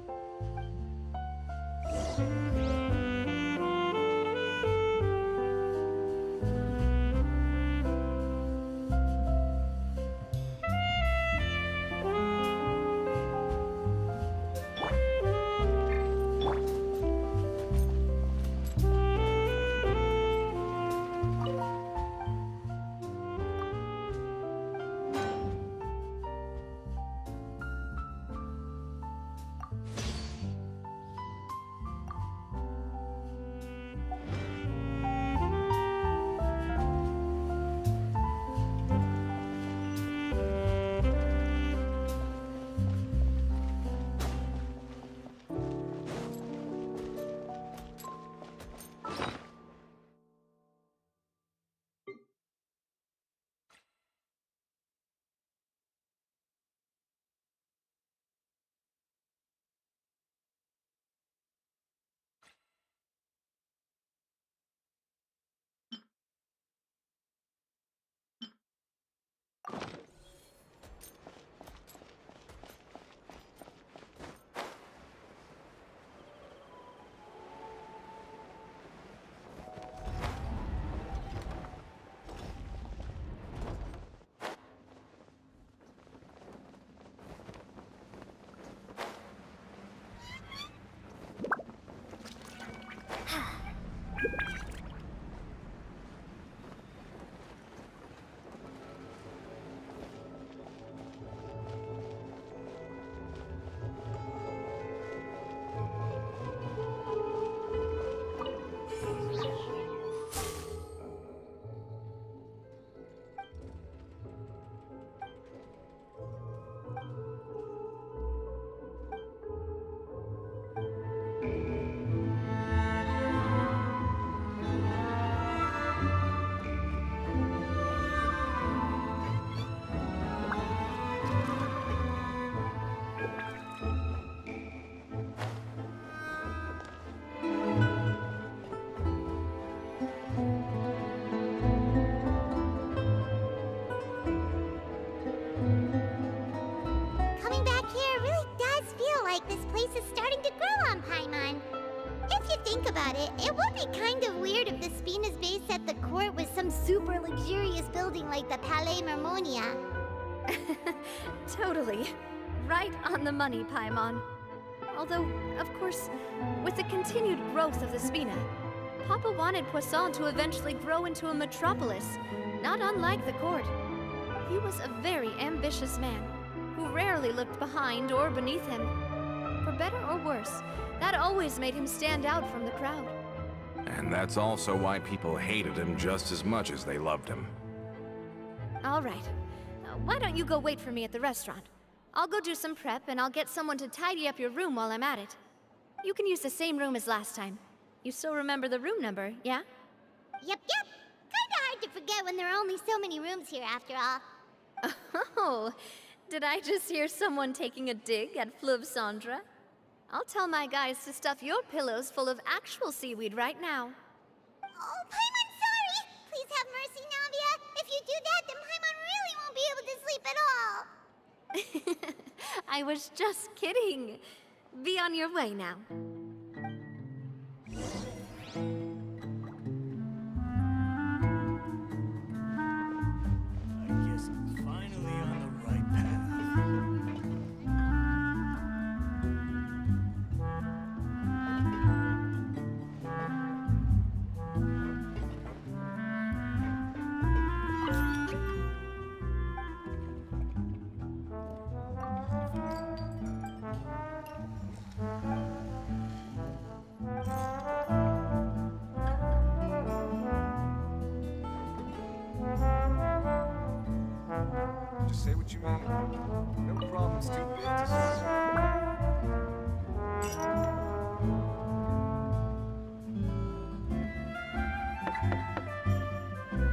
Coming back here really does feel like this place is starting to grow on Paimon. If you think about it, it would be kind of weird if the Spina's base at the court was some super luxurious building like the Palais Marmonia. Totally. Right on the money, Paimon. Although, of course, with the continued growth of the Spina, Papa wanted Poisson to eventually grow into a metropolis, not unlike the court. He was a very ambitious man, who rarely looked behind or beneath him. For better or worse, that always made him stand out from the crowd. And that's also why people hated him just as much as they loved him. All right. Why don't you go wait for me at the restaurant? I'll go do some prep, and I'll get someone to tidy up your room while I'm at it. You can use the same room as last time. You still remember the room number, yeah? Yep. Kinda hard to forget when there are only so many rooms here after all. Oh, did I just hear someone taking a dig at Fleuve Cendre? I'll tell my guys to stuff your pillows full of actual seaweed right now. Oh, Paimon, sorry! Please have mercy, Navia. If you do that, then Paimon really won't be able to sleep at all. I was just kidding. Be on your way now. I guess I'm finally on the right path. Just say what you mean. No problem's too big to solve.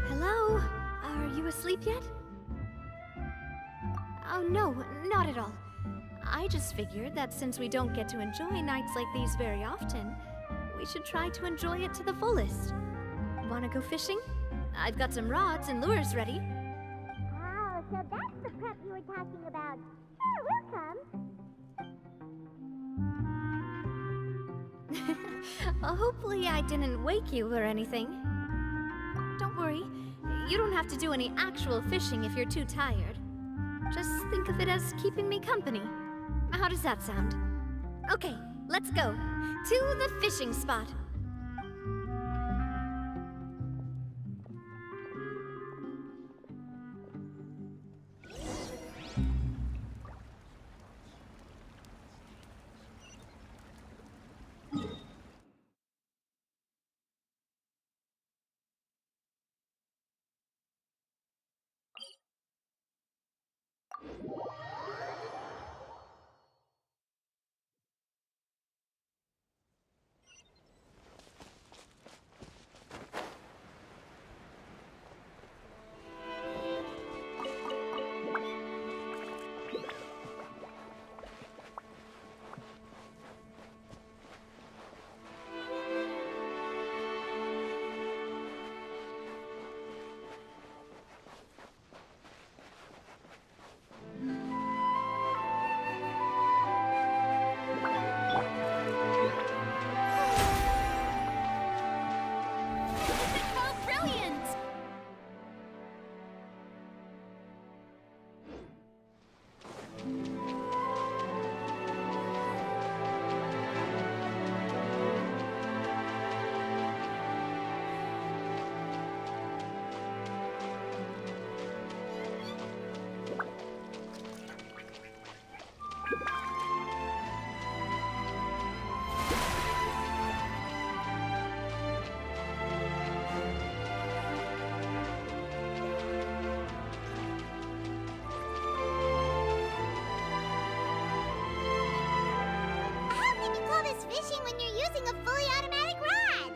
Hello? Are you asleep yet? Oh, no, not at all. I just figured that since we don't get to enjoy nights like these very often, we should try to enjoy it to the fullest. Wanna go fishing? I've got some rods and lures ready. Oh, so that's the prep you were talking about. Sure, we'll come. Hopefully I didn't wake you or anything. Don't worry, you don't have to do any actual fishing if you're too tired. Just think of it as keeping me company. How does that sound? Okay, let's go. To the fishing spot. using a fully automatic rod!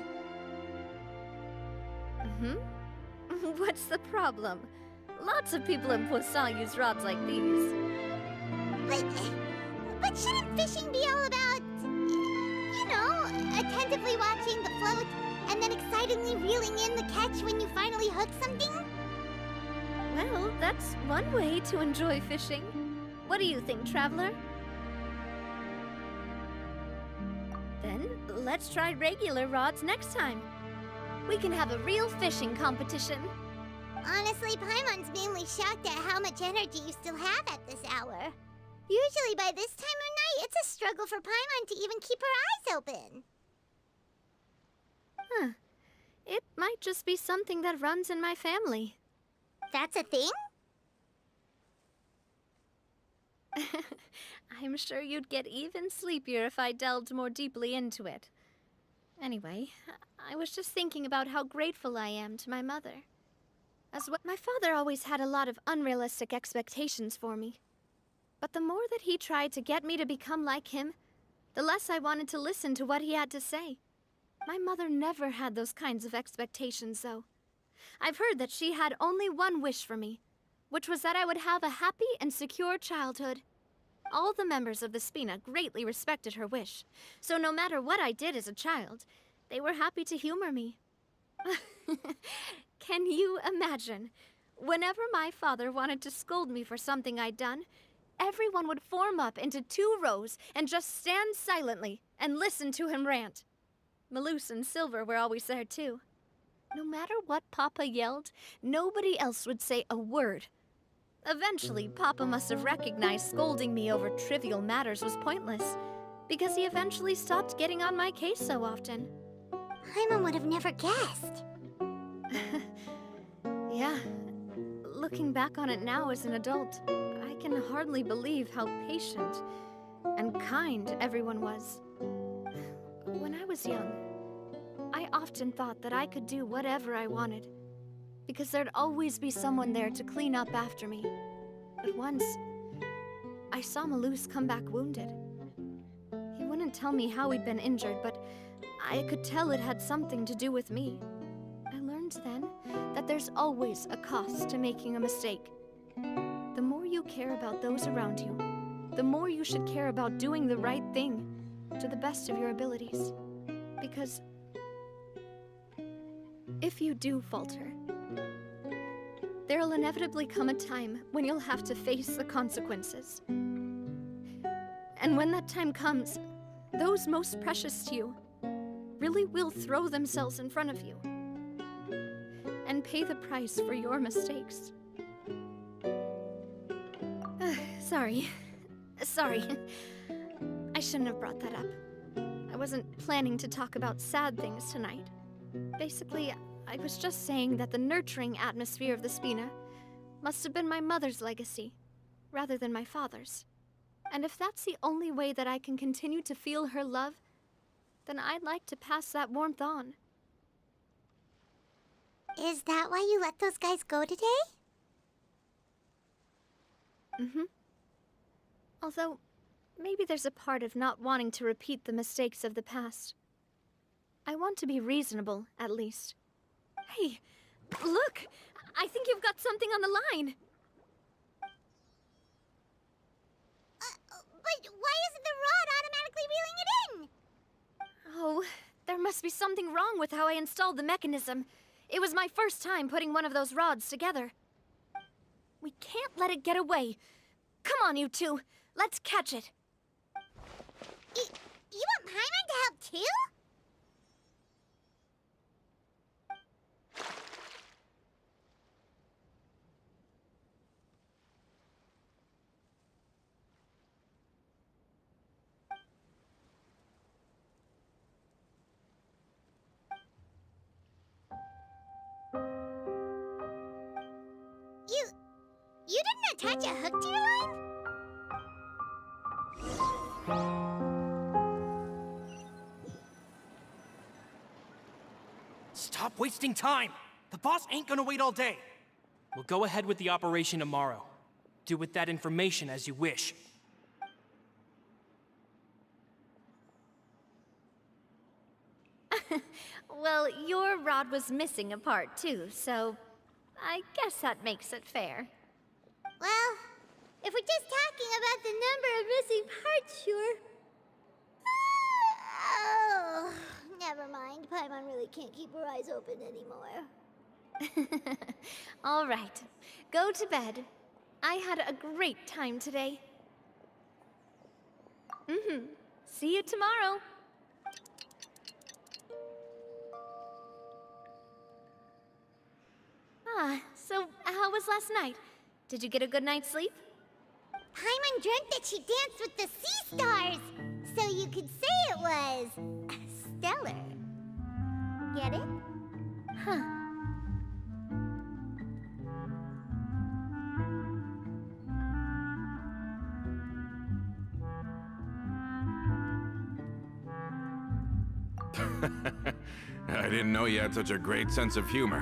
What's the problem? Lots of people in Poisson use rods like these. But shouldn't fishing be all about, you know, attentively watching the float and then excitedly reeling in the catch when you finally hook something? Well, that's one way to enjoy fishing. What do you think, Traveler? Then, let's try regular rods next time. We can have a real fishing competition. Honestly, Paimon's mainly shocked at how much energy you still have at this hour. Usually by this time of night, it's a struggle for Paimon to even keep her eyes open. Huh. It might just be something that runs in my family. That's a thing? I'm sure you'd get even sleepier if I delved more deeply into it. Anyway, I was just thinking about how grateful I am to my mother. My father always had a lot of unrealistic expectations for me. But the more that he tried to get me to become like him, the less I wanted to listen to what he had to say. My mother never had those kinds of expectations, though. I've heard that she had only one wish for me, which was that I would have a happy and secure childhood. All the members of the Spina greatly respected her wish, so no matter what I did as a child, they were happy to humor me. Can you imagine? Whenever my father wanted to scold me for something I'd done, everyone would form up into 2 rows and just stand silently and listen to him rant. Malus and Silver were always there too. No matter what Papa yelled, nobody else would say a word. Eventually, Papa must have recognized scolding me over trivial matters was pointless, because he eventually stopped getting on my case so often. Paimon would have never guessed. Yeah. Looking back on it now as an adult, I can hardly believe how patient and kind everyone was. When I was young, I often thought that I could do whatever I wanted, because there'd always be someone there to clean up after me. But once, I saw Malus come back wounded. He wouldn't tell me how he'd been injured, but I could tell it had something to do with me. I learned then that there's always a cost to making a mistake. The more you care about those around you, the more you should care about doing the right thing to the best of your abilities. Because if you do falter, there'll inevitably come a time when you'll have to face the consequences. And when that time comes, those most precious to you really will throw themselves in front of you and pay the price for your mistakes. Sorry. I shouldn't have brought that up. I wasn't planning to talk about sad things tonight. Basically, I was just saying that the nurturing atmosphere of the Spina must have been my mother's legacy, rather than my father's. And if that's the only way that I can continue to feel her love, then I'd like to pass that warmth on. Is that why you let those guys go today? Although, maybe there's a part of not wanting to repeat the mistakes of the past. I want to be reasonable, at least. Hey, look! I think you've got something on the line! But why isn't the rod automatically reeling it in? Oh, there must be something wrong with how I installed the mechanism. It was my first time putting one of those rods together. We can't let it get away. Come on, you two. Let's catch it. You want Paimon to help too? You didn't attach a hook to your line? Stop wasting time! The boss ain't gonna wait all day. We'll go ahead with the operation tomorrow. Do with that information as you wish. Well, your rod was missing a part too, so I guess that makes it fair. Well, if we're just talking about the number of missing parts, sure. Oh, never mind. Paimon really can't keep her eyes open anymore. All right, go to bed. I had a great time today. See you tomorrow. So how was last night? Did you get a good night's sleep? Paimon dreamt that she danced with the sea stars, so you could say it was stellar. Get it? Huh. I didn't know you had such a great sense of humor.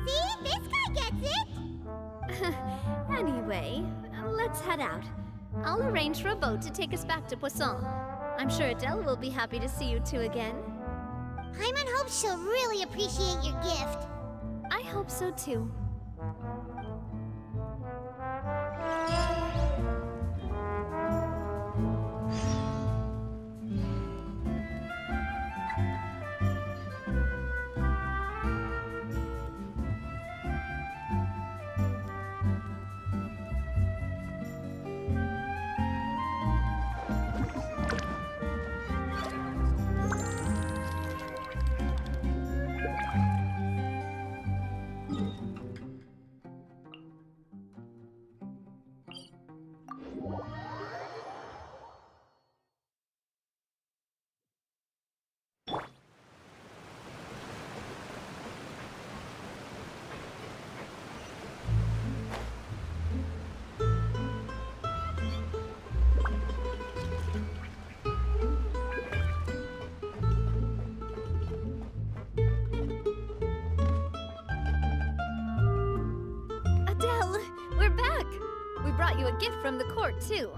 See? This guy gets it! Anyway, let's head out. I'll arrange for a boat to take us back to Poisson. I'm sure Adele will be happy to see you two again. Paimon hopes she'll really appreciate your gift. I hope so too. Brought you a gift from the court, too.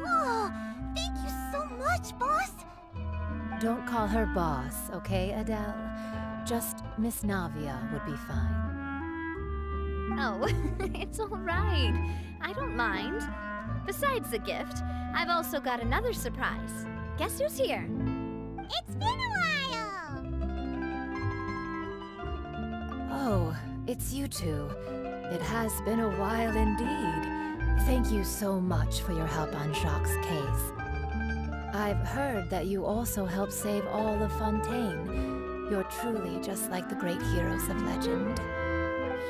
Oh, thank you so much, boss! Don't call her boss, okay, Adele? Just Miss Navia would be fine. Oh, it's all right. I don't mind. Besides the gift, I've also got another surprise. Guess who's here? It's been a while! Oh, it's you two. It has been a while indeed. Thank you so much for your help on Jacques' case. I've heard that you also helped save all of Fontaine. You're truly just like the great heroes of legend.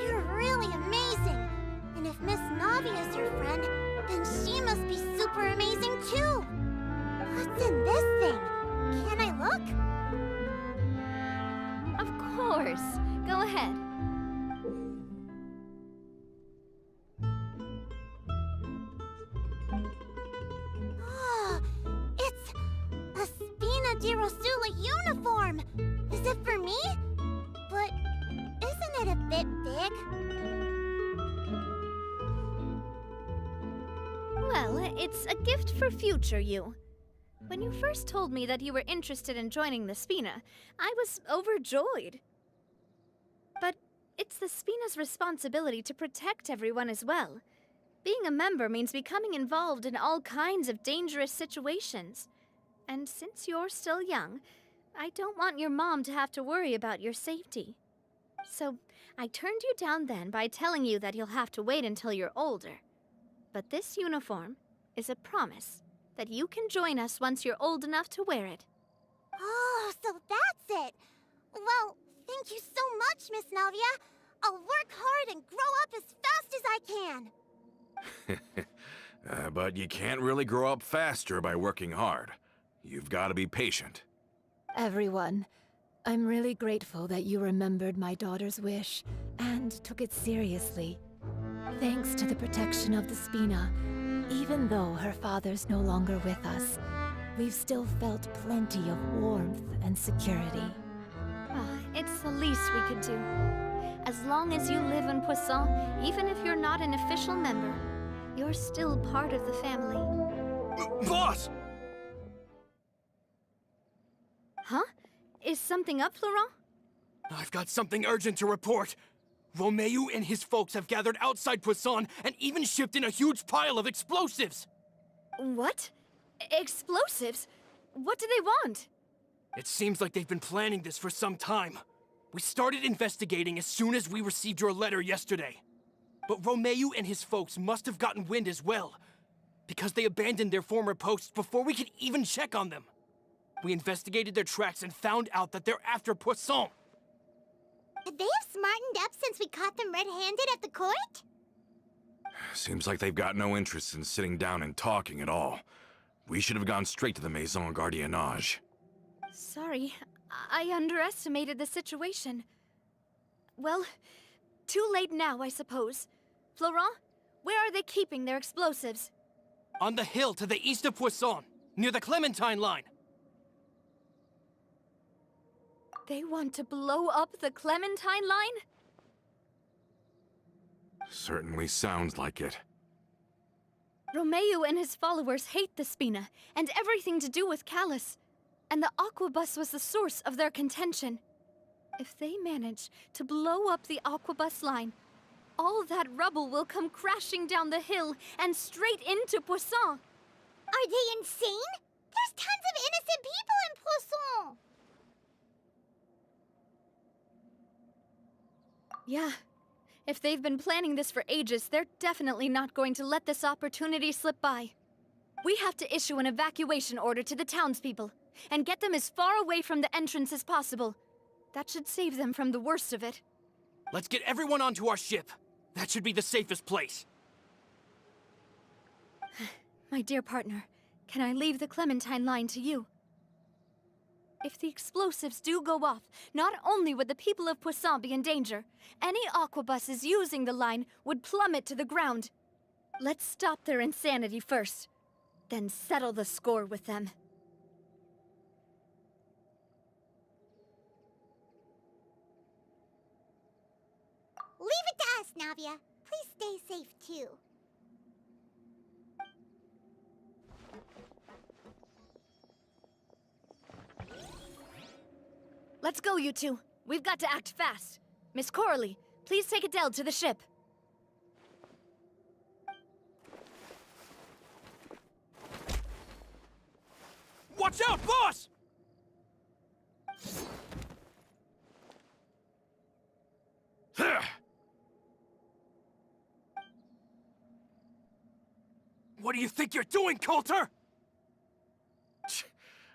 You're really amazing! And if Miss Navi is your friend, then she must be super amazing too! What's in this thing? Can I look? Of course. Go ahead. Uniform! Is it for me? But isn't it a bit big? Well, it's a gift for future you. When you first told me that you were interested in joining the Spina, I was overjoyed. But it's the Spina's responsibility to protect everyone as well. Being a member means becoming involved in all kinds of dangerous situations. And since you're still young, I don't want your mom to have to worry about your safety. So I turned you down then by telling you that you'll have to wait until you're older. But this uniform is a promise that you can join us once you're old enough to wear it. Oh, so that's it! Well, thank you so much, Miss Navia. I'll work hard and grow up as fast as I can. But you can't really grow up faster by working hard. You've got to be patient. Everyone, I'm really grateful that you remembered my daughter's wish and took it seriously. Thanks to the protection of the Spina, even though her father's no longer with us, we've still felt plenty of warmth and security. Oh, it's the least we could do. As long as you live in Poisson, even if you're not an official member, you're still part of the family. Boss! Huh? Is something up, Florent? I've got something urgent to report. Romeu and his folks have gathered outside Poisson and even shipped in a huge pile of explosives. What? Explosives? What do they want? It seems like they've been planning this for some time. We started investigating as soon as we received your letter yesterday. But Romeu and his folks must have gotten wind as well, because they abandoned their former posts before we could even check on them. We investigated their tracks and found out that they're after Poisson. They have smartened up since we caught them red-handed at the court? Seems like they've got no interest in sitting down and talking at all. We should have gone straight to the Maison Gardiennage. Sorry, I underestimated the situation. Well, too late now, I suppose. Florent, where are they keeping their explosives? On the hill to the east of Poisson, near the Clementine line. They want to blow up the Clementine line? Certainly sounds like it. Romeu and his followers hate the Spina, and everything to do with Callus. And the Aquabus was the source of their contention. If they manage to blow up the Aquabus line, all that rubble will come crashing down the hill and straight into Poisson. Are they insane? There's tons of innocent people in Poisson! Yeah. If they've been planning this for ages, they're definitely not going to let this opportunity slip by. We have to issue an evacuation order to the townspeople, and get them as far away from the entrance as possible. That should save them from the worst of it. Let's get everyone onto our ship. That should be the safest place. My dear partner, can I leave the Clementine line to you? If the explosives do go off, not only would the people of Poisson be in danger, any aquabuses using the line would plummet to the ground. Let's stop their insanity first, then settle the score with them. Leave it to us, Navia. Please stay safe, too. Let's go, you two. We've got to act fast. Miss Coralie, please take Adele to the ship. Watch out, boss! What do you think you're doing, Coulter?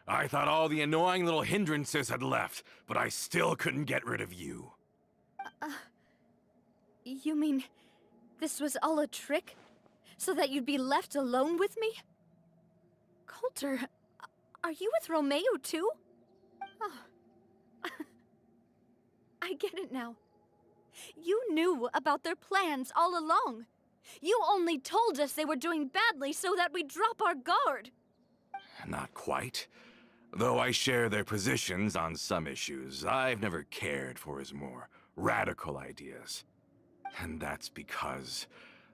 I thought all the annoying little hindrances had left, but I still couldn't get rid of you. You mean this was all a trick? So that you'd be left alone with me? Coulter, are you with Romeu too? Oh. I get it now. You knew about their plans all along. You only told us they were doing badly so that we'd drop our guard. Not quite. Though I share their positions on some issues, I've never cared for his more radical ideas. And that's because,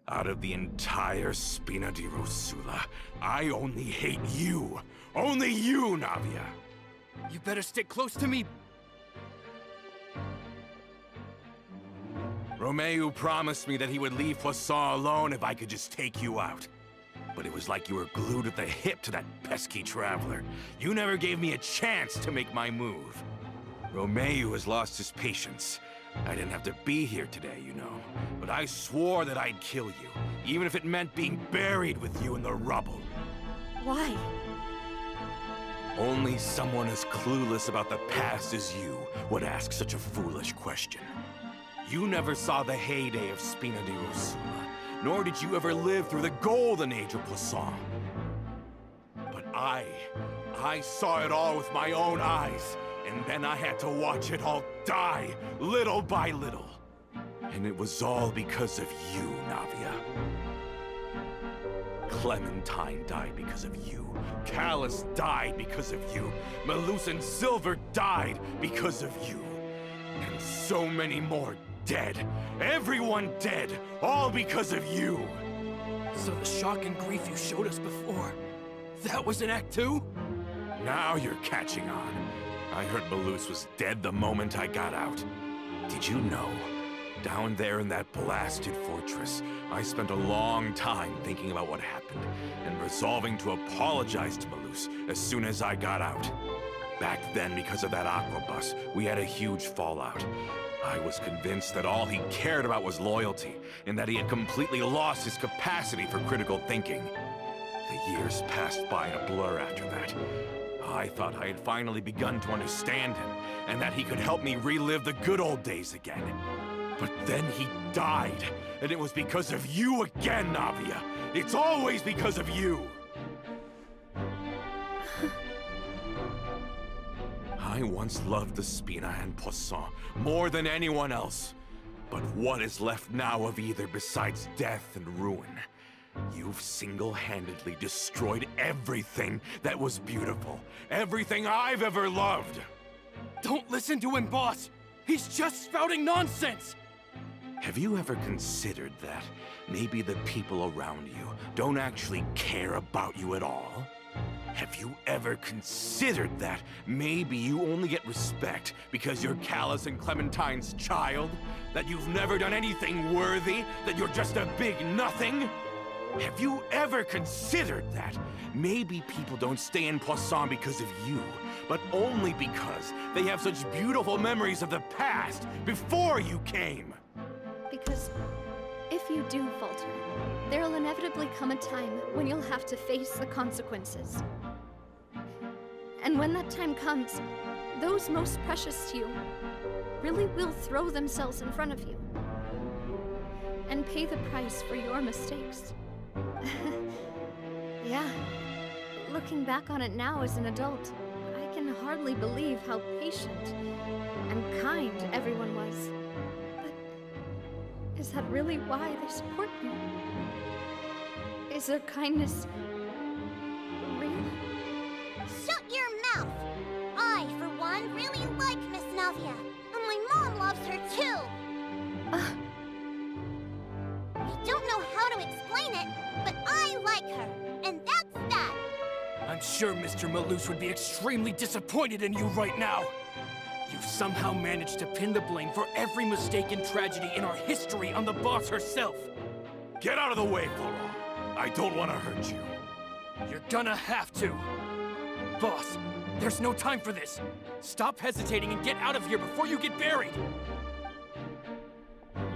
out of the entire Spina di Rosula, I only hate you. Only you, Navia. You better stick close to me. Romeu promised me that he would leave Poisson alone if I could just take you out. But it was like you were glued at the hip to that pesky traveler. You never gave me a chance to make my move. Romeu has lost his patience. I didn't have to be here today, you know. But I swore that I'd kill you, even if it meant being buried with you in the rubble. Why? Only someone as clueless about the past as you would ask such a foolish question. You never saw the heyday of Spina di Rosula, nor did you ever live through the golden age of Poisson. But I saw it all with my own eyes, and then I had to watch it all die, little by little. And it was all because of you, Navia. Clementine died because of you. Callus died because of you. Malus and Silver died because of you. And so many more dead. Everyone dead. All because of you. So the shock and grief you showed us before, that was in Act 2? Now you're catching on. I heard Malus was dead the moment I got out. Did you know? Down there in that blasted fortress, I spent a long time thinking about what happened, and resolving to apologize to Malus as soon as I got out. Back then, because of that aqua bus, we had a huge fallout. I was convinced that all he cared about was loyalty, and that he had completely lost his capacity for critical thinking. The years passed by in a blur after that. I thought I had finally begun to understand him, and that he could help me relive the good old days again. But then he died, and it was because of you again, Navia. It's always because of you. I once loved the Spina and Poisson more than anyone else. But what is left now of either besides death and ruin? You've single-handedly destroyed everything that was beautiful. Everything I've ever loved. Don't listen to him, boss! He's just spouting nonsense! Have you ever considered that maybe the people around you don't actually care about you at all? Have you ever considered that maybe you only get respect because you're Callus and Clementine's child? That you've never done anything worthy? That you're just a big nothing? Have you ever considered that maybe people don't stay in Poisson because of you, but only because they have such beautiful memories of the past before you came? Because if you do falter, there'll inevitably come a time when you'll have to face the consequences. And when that time comes, those most precious to you really will throw themselves in front of you and pay the price for your mistakes. Yeah, looking back on it now as an adult, I can hardly believe how patient and kind everyone was. Is that really why they support me? Is their kindness real? Shut your mouth! I, for one, really like Miss Navia. And my mom loves her too! I don't know how to explain it, but I like her. And that's that! I'm sure Mr. Malus would be extremely disappointed in you right now. You've somehow managed to pin the blame for every mistake and tragedy in our history on the boss herself. Get out of the way, Florent. I don't want to hurt you. You're gonna have to. Boss, there's no time for this. Stop hesitating and get out of here before you get buried.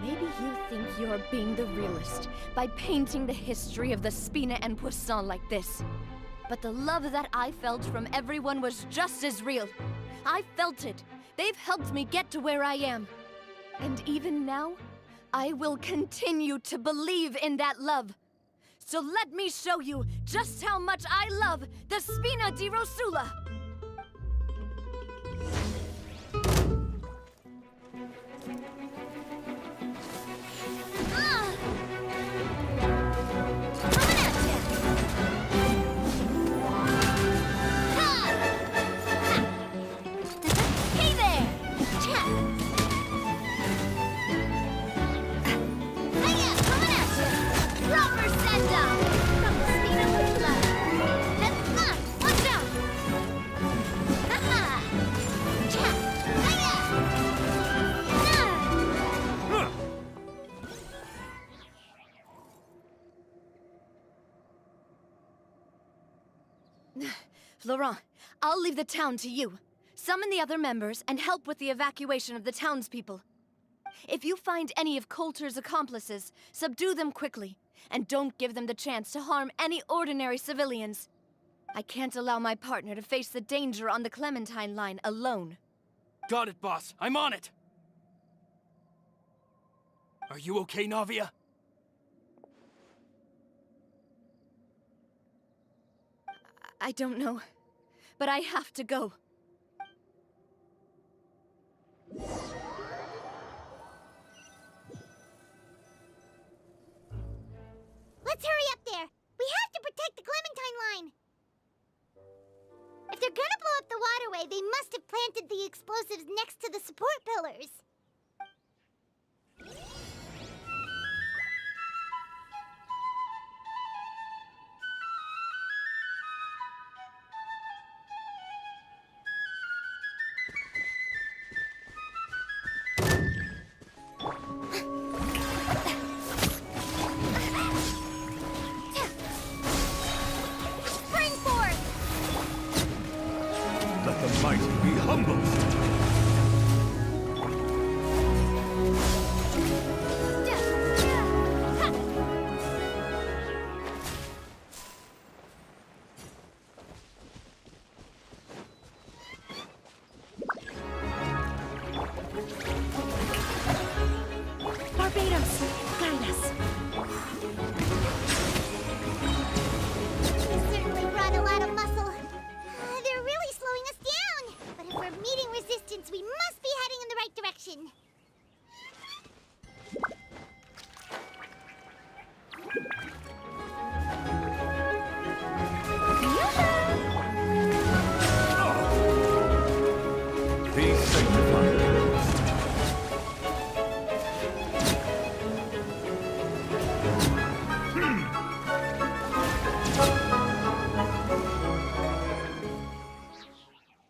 Maybe you think you're being the realist by painting the history of the Spina and Poisson like this. But the love that I felt from everyone was just as real. I felt it. They've helped me get to where I am. And even now, I will continue to believe in that love. So let me show you just how much I love the Spina di Rosula. Laurent, I'll leave the town to you. Summon the other members and help with the evacuation of the townspeople. If you find any of Coulter's accomplices, subdue them quickly, and don't give them the chance to harm any ordinary civilians. I can't allow my partner to face the danger on the Clementine line alone. Got it, boss. I'm on it. Are you okay, Navia? I don't know, but I have to go. Let's hurry up there! We have to protect the Clementine line! If they're gonna blow up the waterway, they must have planted the explosives next to the support pillars. resistance. We must be heading in the right direction. Be sanctified.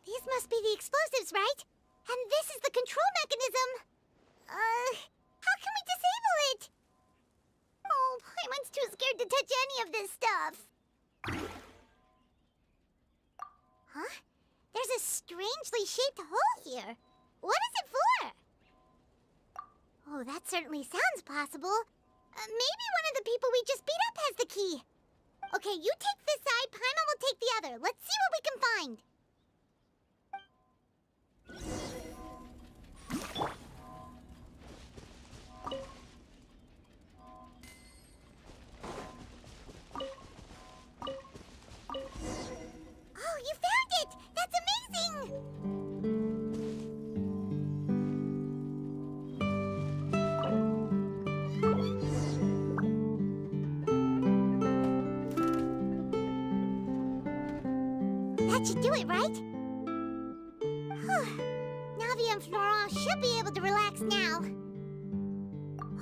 These must be the explosives, right? And this is the control mechanism. How can we disable it? Oh, Paimon's too scared to touch any of this stuff. Huh? There's a strangely shaped hole here. What is it for? Oh, that certainly sounds possible. Maybe one of the people we just beat up has the key. Okay, you take this side, Paimon will take the other. Let's see what we can find. Oh, you found it! That's amazing! That should do it, right? Whew. Navi and Florent should be able to relax now.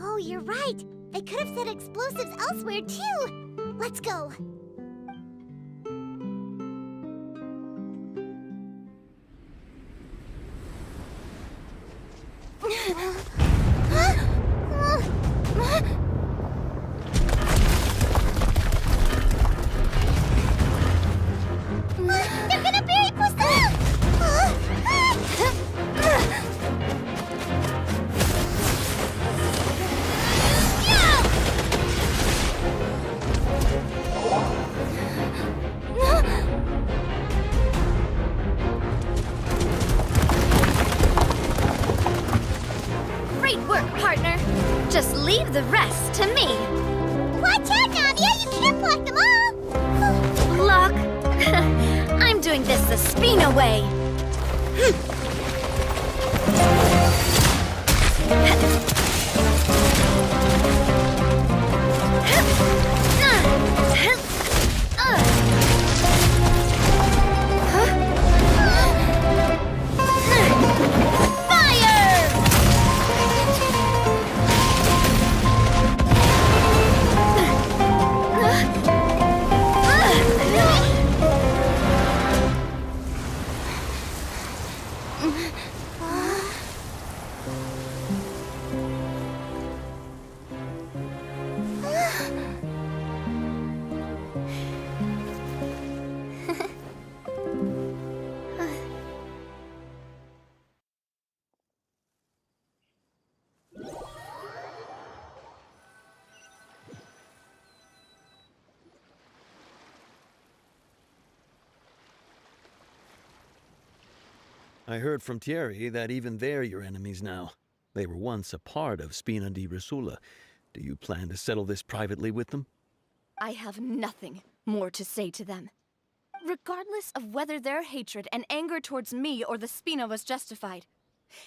Oh, you're right. They could have set explosives elsewhere, too. Let's go. They're gonna bury Poisson! Great work, partner. Just leave the rest to me. Watch out, Navia! You can't block them all! Block? I'm doing this the Spina way. I heard from Thierry that even they're your enemies now. They were once a part of Spina di Rosula. Do you plan to settle this privately with them? I have nothing more to say to them. Regardless of whether their hatred and anger towards me or the Spina was justified,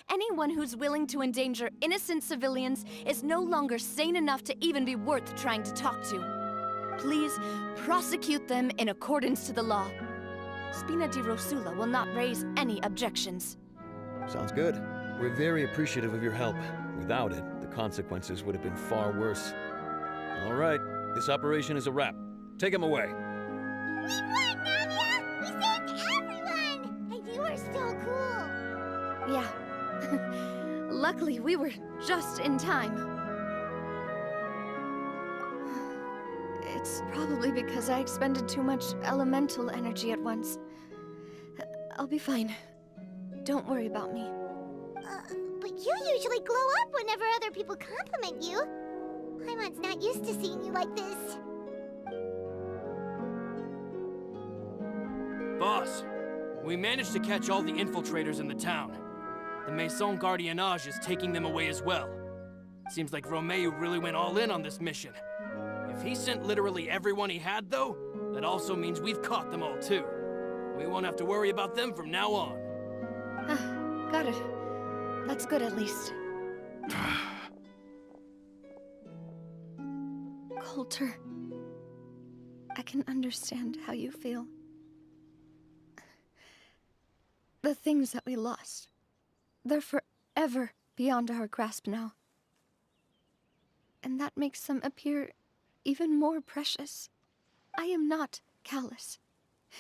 anyone who's willing to endanger innocent civilians is no longer sane enough to even be worth trying to talk to. Please prosecute them in accordance to the law. Spina di Rosula will not raise any objections. Sounds good. We're very appreciative of your help. Without it, the consequences would have been far worse. All right, this operation is a wrap. Take him away. We won, Navia! We saved everyone! And you were so cool! Yeah. Luckily, we were just in time. It's probably because I expended too much elemental energy at once. I'll be fine. Don't worry about me. But you usually glow up whenever other people compliment you. Paimon's not used to seeing you like this. Boss, we managed to catch all the infiltrators in the town. The Maison Gardiennage is taking them away as well. Seems like Romeo really went all in on this mission. If he sent literally everyone he had, though, that also means we've caught them all, too. We won't have to worry about them from now on. Got it. That's good at least. Coulter, I can understand how you feel. The things that we lost, they're forever beyond our grasp now. And that makes them appear even more precious. I am not Callus,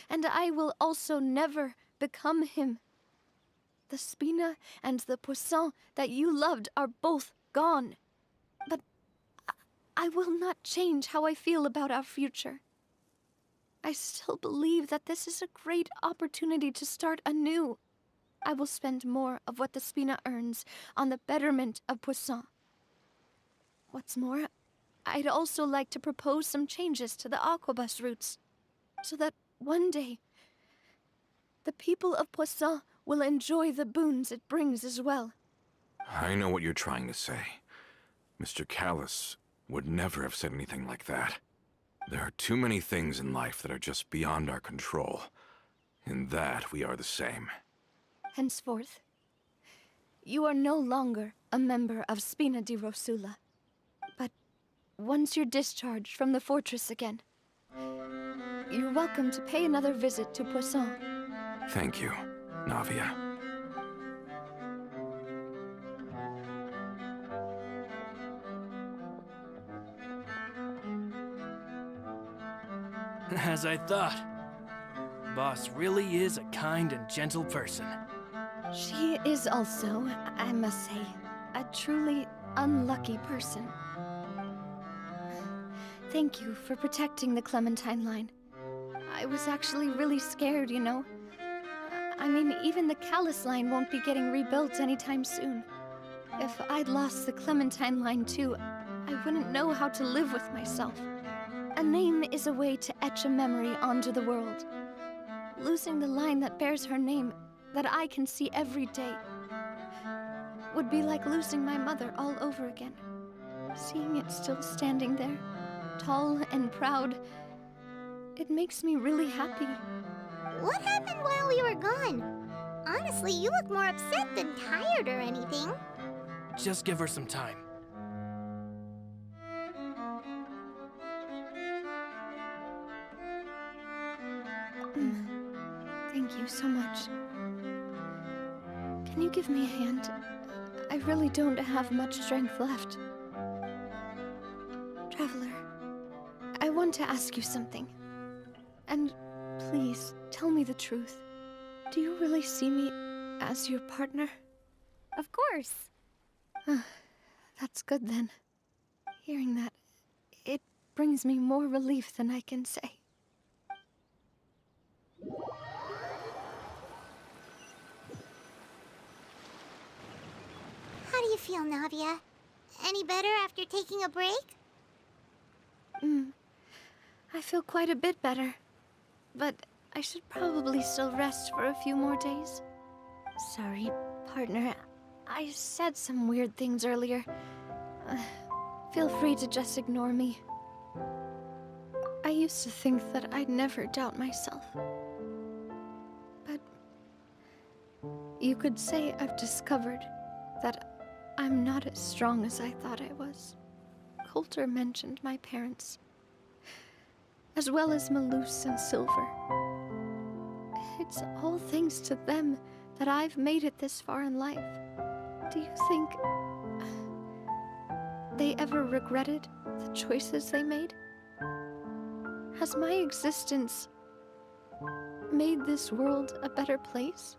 and I will also never become him. The Spina and the Poisson that you loved are both gone. But I will not change how I feel about our future. I still believe that this is a great opportunity to start anew. I will spend more of what the Spina earns on the betterment of Poisson. What's more, I'd also like to propose some changes to the Aquabus routes, so that one day, the people of Poisson will enjoy the boons it brings as well. I know what you're trying to say. Mr. Callus would never have said anything like that. There are too many things in life that are just beyond our control. In that, we are the same. Henceforth, you are no longer a member of Spina di Rosula. But once you're discharged from the fortress again, you're welcome to pay another visit to Poisson. Thank you, Navia. As I thought. Boss really is a kind and gentle person. She is also, I must say, a truly unlucky person. Thank you for protecting the Clementine line. I was actually really scared, you know. I mean, even the Callus line won't be getting rebuilt anytime soon. If I'd lost the Clementine line too, I wouldn't know how to live with myself. A name is a way to etch a memory onto the world. Losing the line that bears her name, that I can see every day, would be like losing my mother all over again. Seeing it still standing there, tall and proud, it makes me really happy. What happened while we were gone? Honestly, you look more upset than tired or anything. Just give her some time. Thank you so much. Can you give me a hand? I really don't have much strength left. Traveler, I want to ask you something. And please, tell me the truth. Do you really see me as your partner? Of course. That's good then. Hearing that, it brings me more relief than I can say. How do you feel, Navia? Any better after taking a break? I feel quite a bit better. But I should probably still rest for a few more days. Sorry, partner. I said some weird things earlier. Feel free to just ignore me. I used to think that I'd never doubt myself. But you could say I've discovered that I'm not as strong as I thought I was. Coulter mentioned my parents, as well as Malus and Silver. It's all thanks to them that I've made it this far in life. Do you think they ever regretted the choices they made? Has my existence made this world a better place?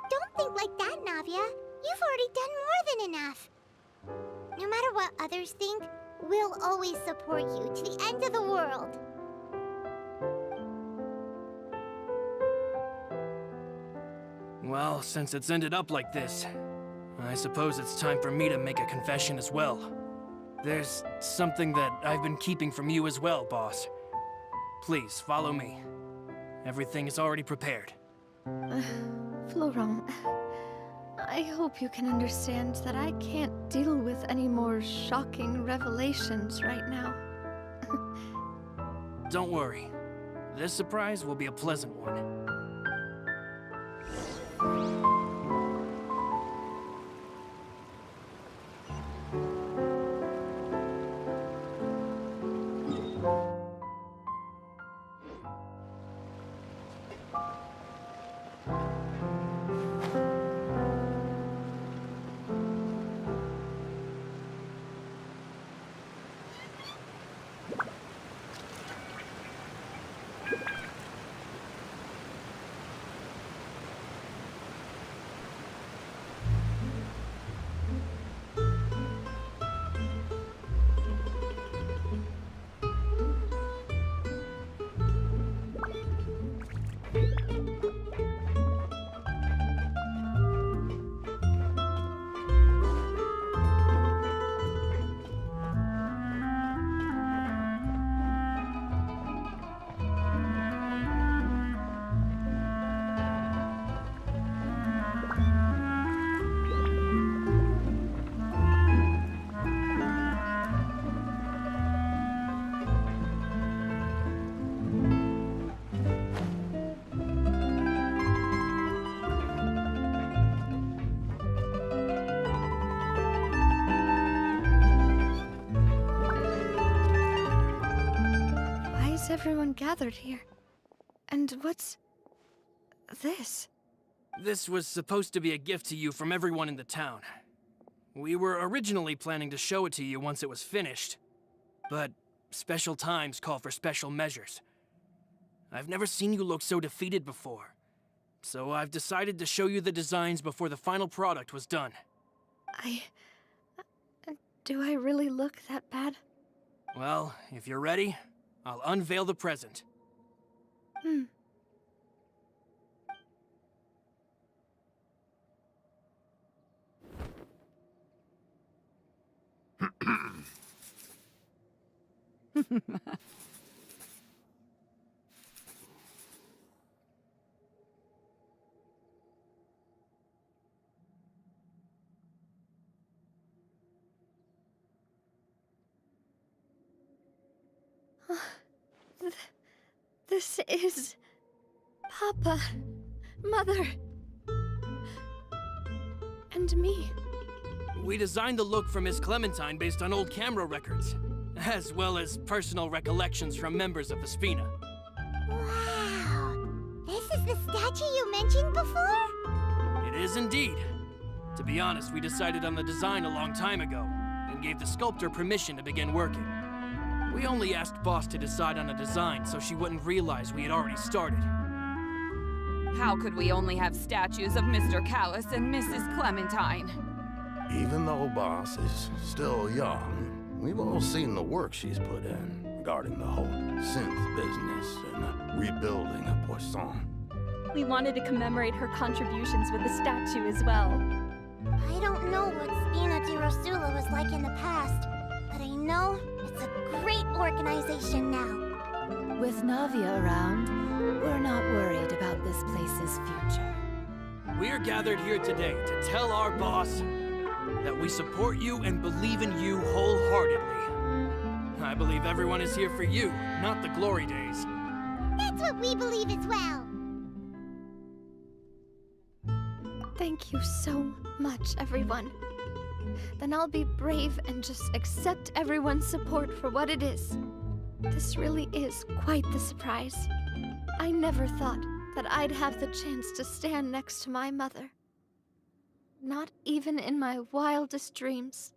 Don't think like that, Navia. You've already done more than enough. No matter what others think, we'll always support you to the end of the world. Well, since it's ended up like this, I suppose it's time for me to make a confession as well. There's something that I've been keeping from you as well, boss. Please, follow me. Everything is already prepared. Florent, I hope you can understand that I can't deal with any more shocking revelations right now. Don't worry. This surprise will be a pleasant one. is everyone gathered here? And what's this? This was supposed to be a gift to you from everyone in the town. We were originally planning to show it to you once it was finished, but special times call for special measures. I've never seen you look so defeated before, so I've decided to show you the designs before the final product was done. Do I really look that bad? Well, if you're ready, I'll unveil the present. This is... Papa, Mother, and me. We designed the look for Miss Clementine based on old camera records, as well as personal recollections from members of the Spina. Wow! This is the statue you mentioned before? It is indeed. To be honest, we decided on the design a long time ago, and gave the sculptor permission to begin working. We only asked Boss to decide on a design so she wouldn't realize we had already started. How could we only have statues of Mr. Callus and Mrs. Clementine? Even though Boss is still young, we've all seen the work she's put in regarding the whole synth business and the rebuilding of Poisson. We wanted to commemorate her contributions with the statue as well. I don't know what Spina di Rosula was like in the past, but I know it's a great organization now. With Navia around, we're not worried about this place's future. We're gathered here today to tell our boss that we support you and believe in you wholeheartedly. I believe everyone is here for you, not the glory days. That's what we believe as well. Thank you so much, everyone. Then I'll be brave and just accept everyone's support for what it is. This really is quite the surprise. I never thought that I'd have the chance to stand next to my mother. Not even in my wildest dreams.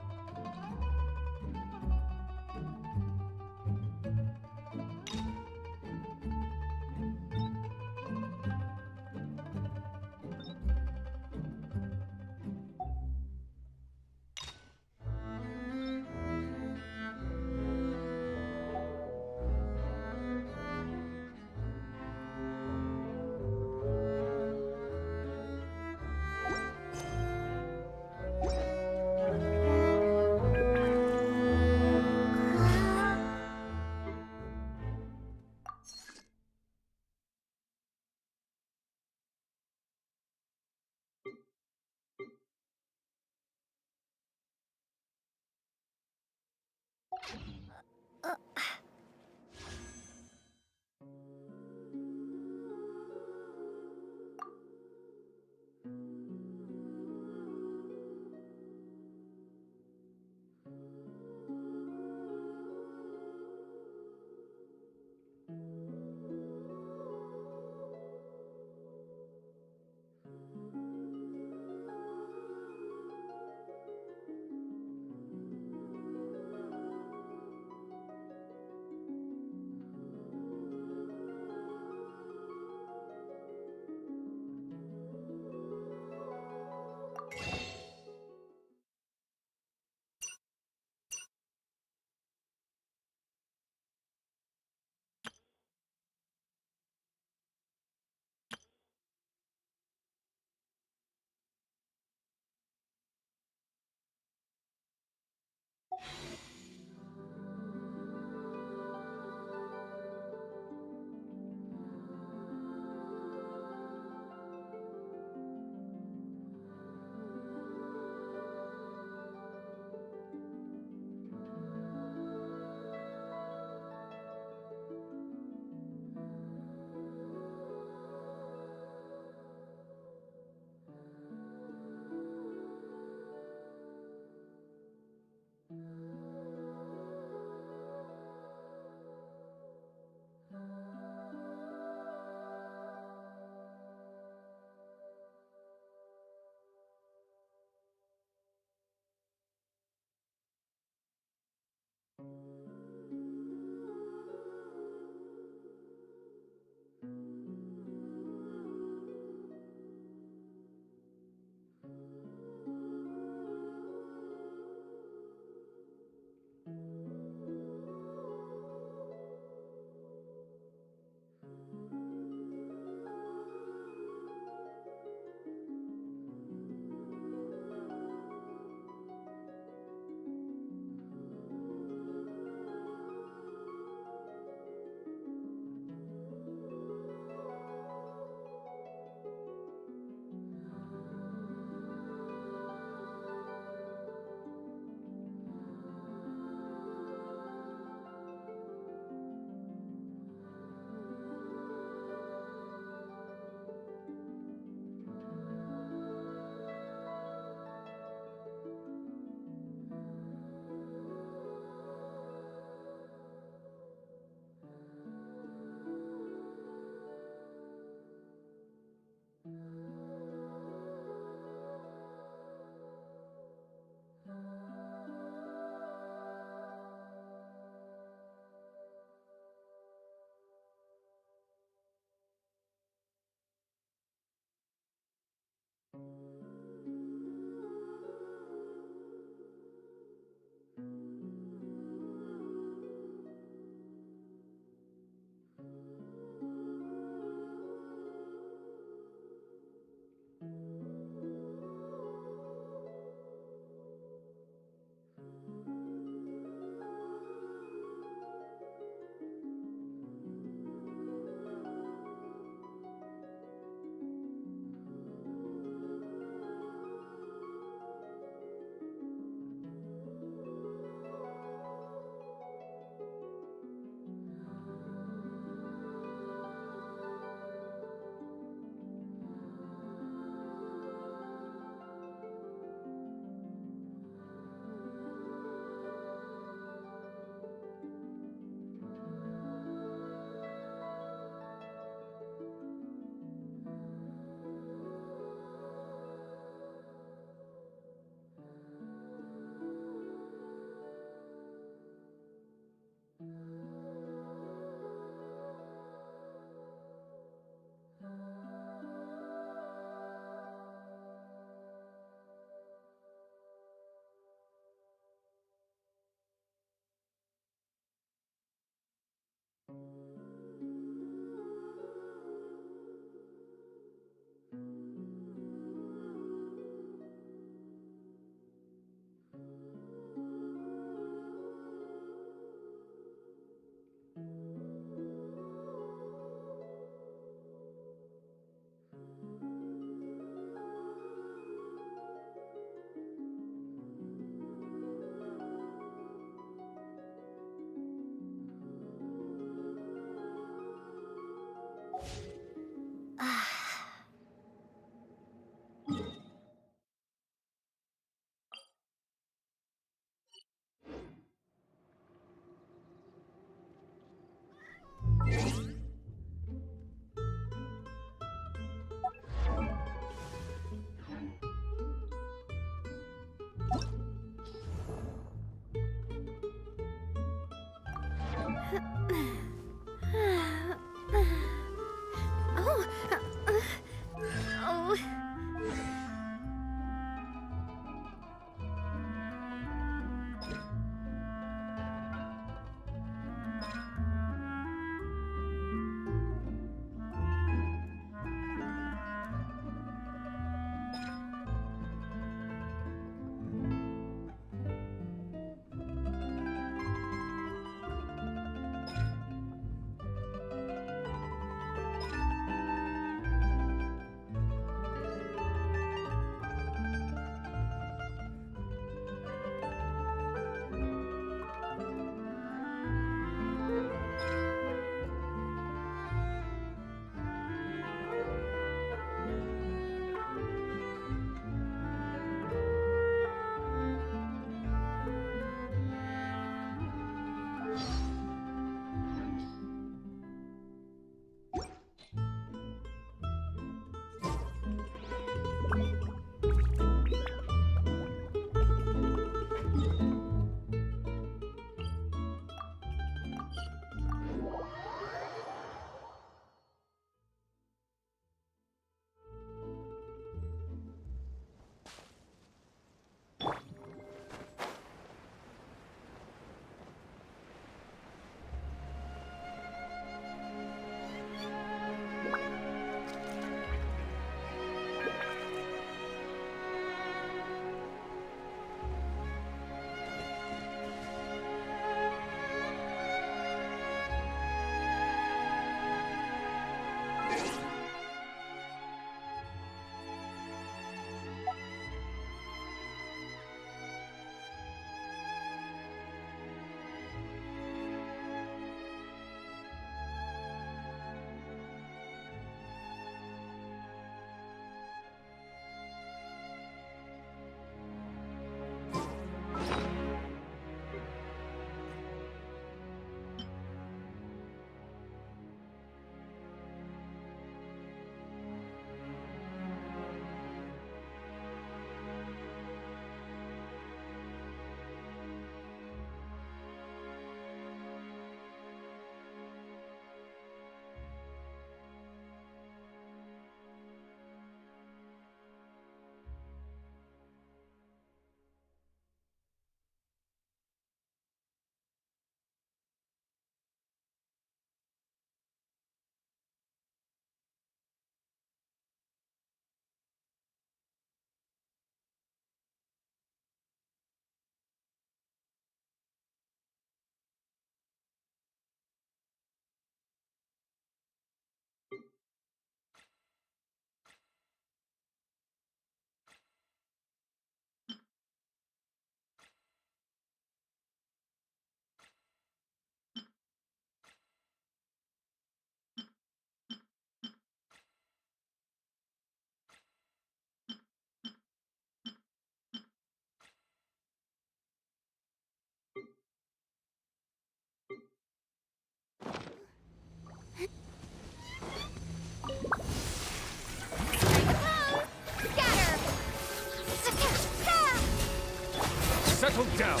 down!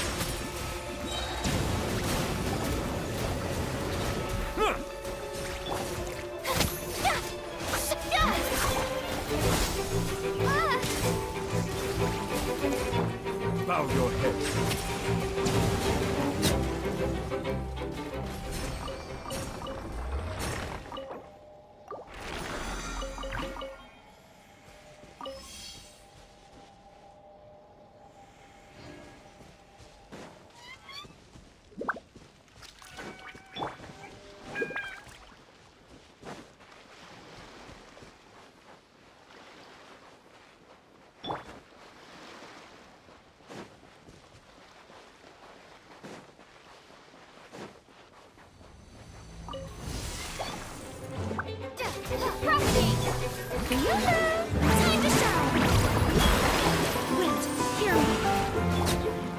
Bow your head. Time to shine! Wait, hear me.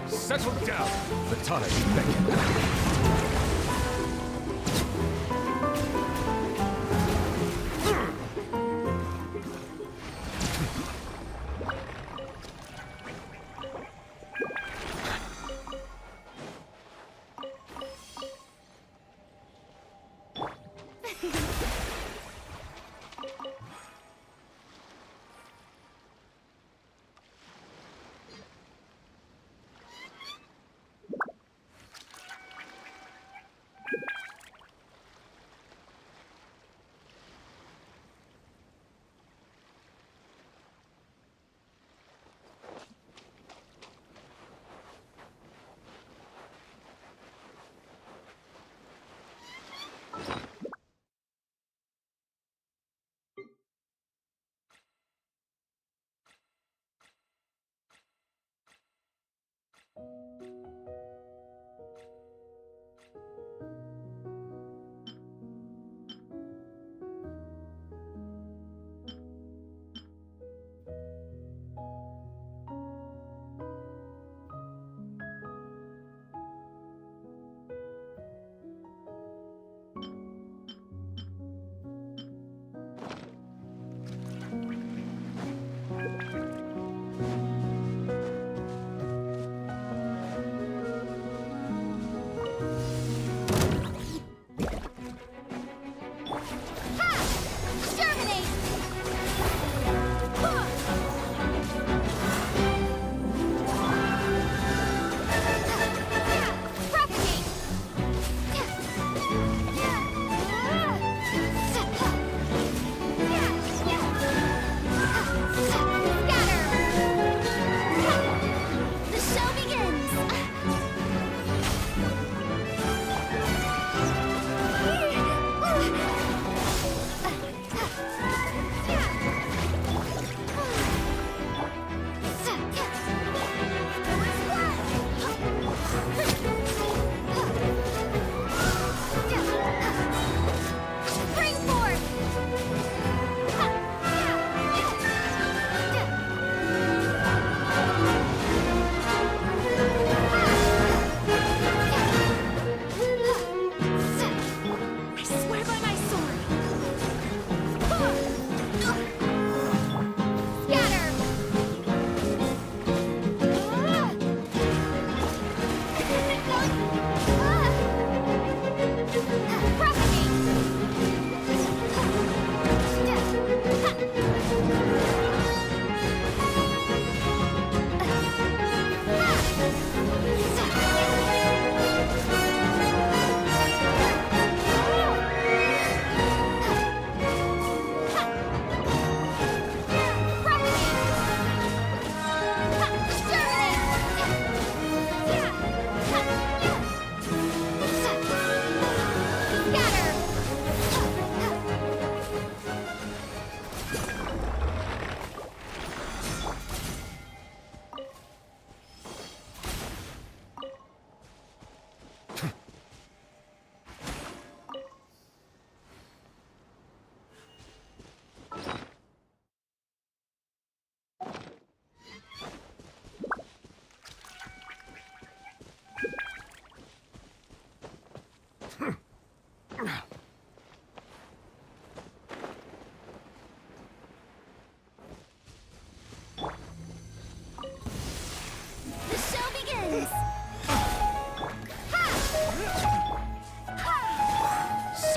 Settle down! Latana is beckoning.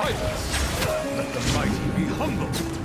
Silence! Let the mighty be humble!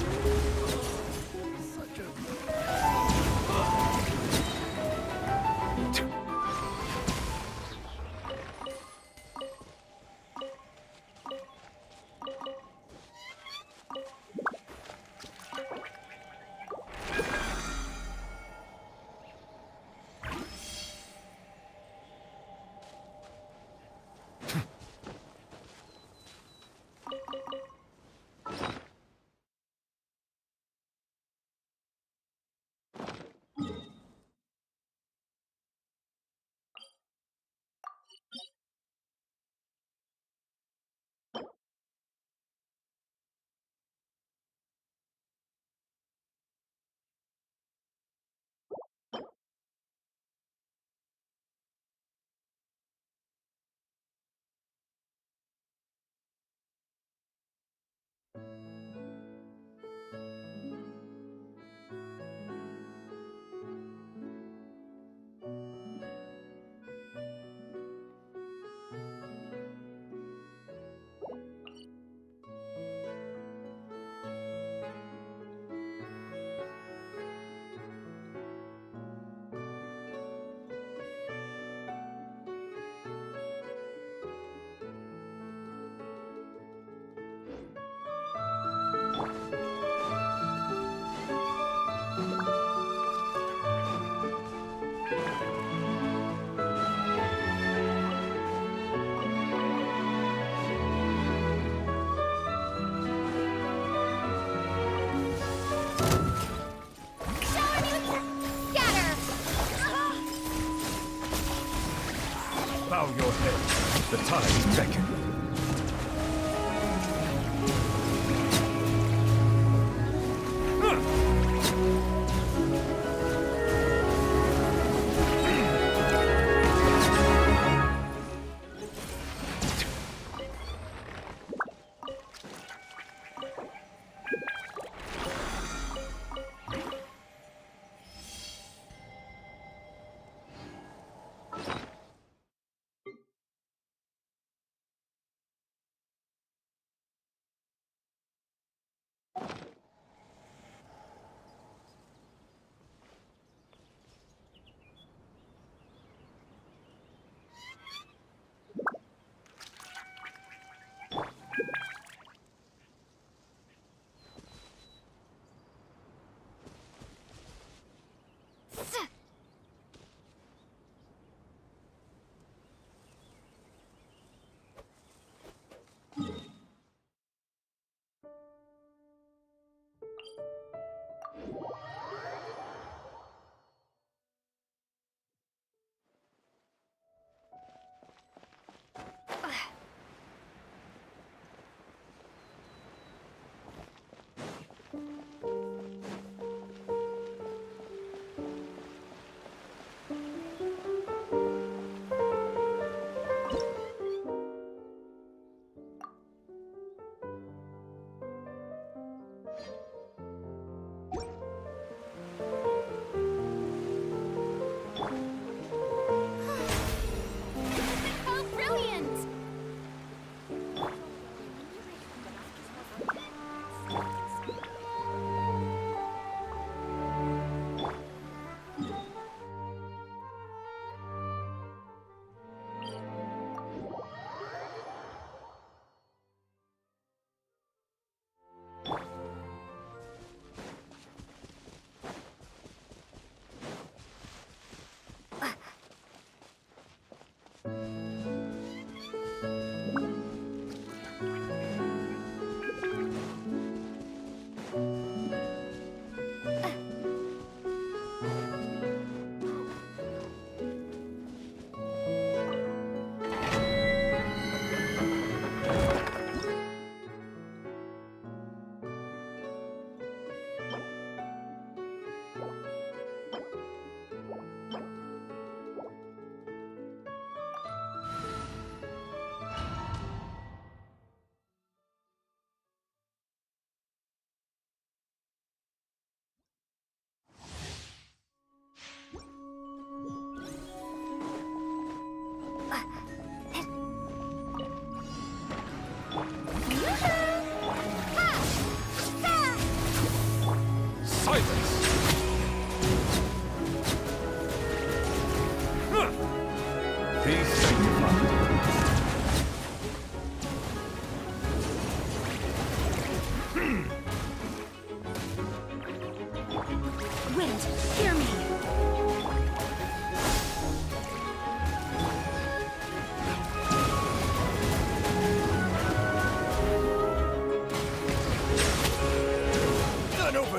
Bow your head. The tides beckon.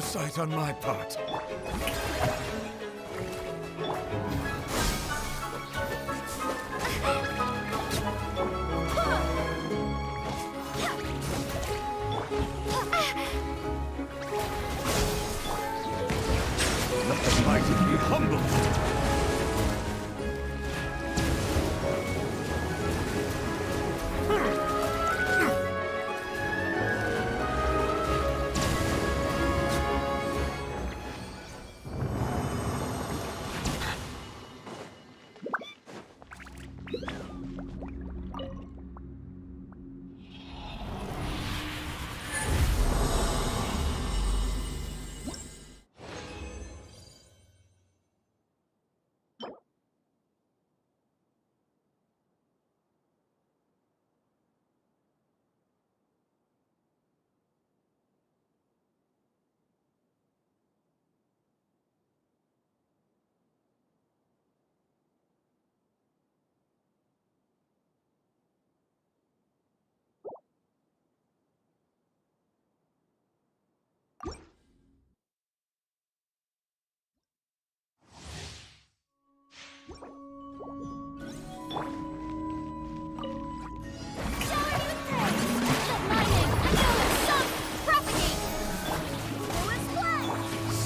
oversight on my part. Let the mighty be humbled.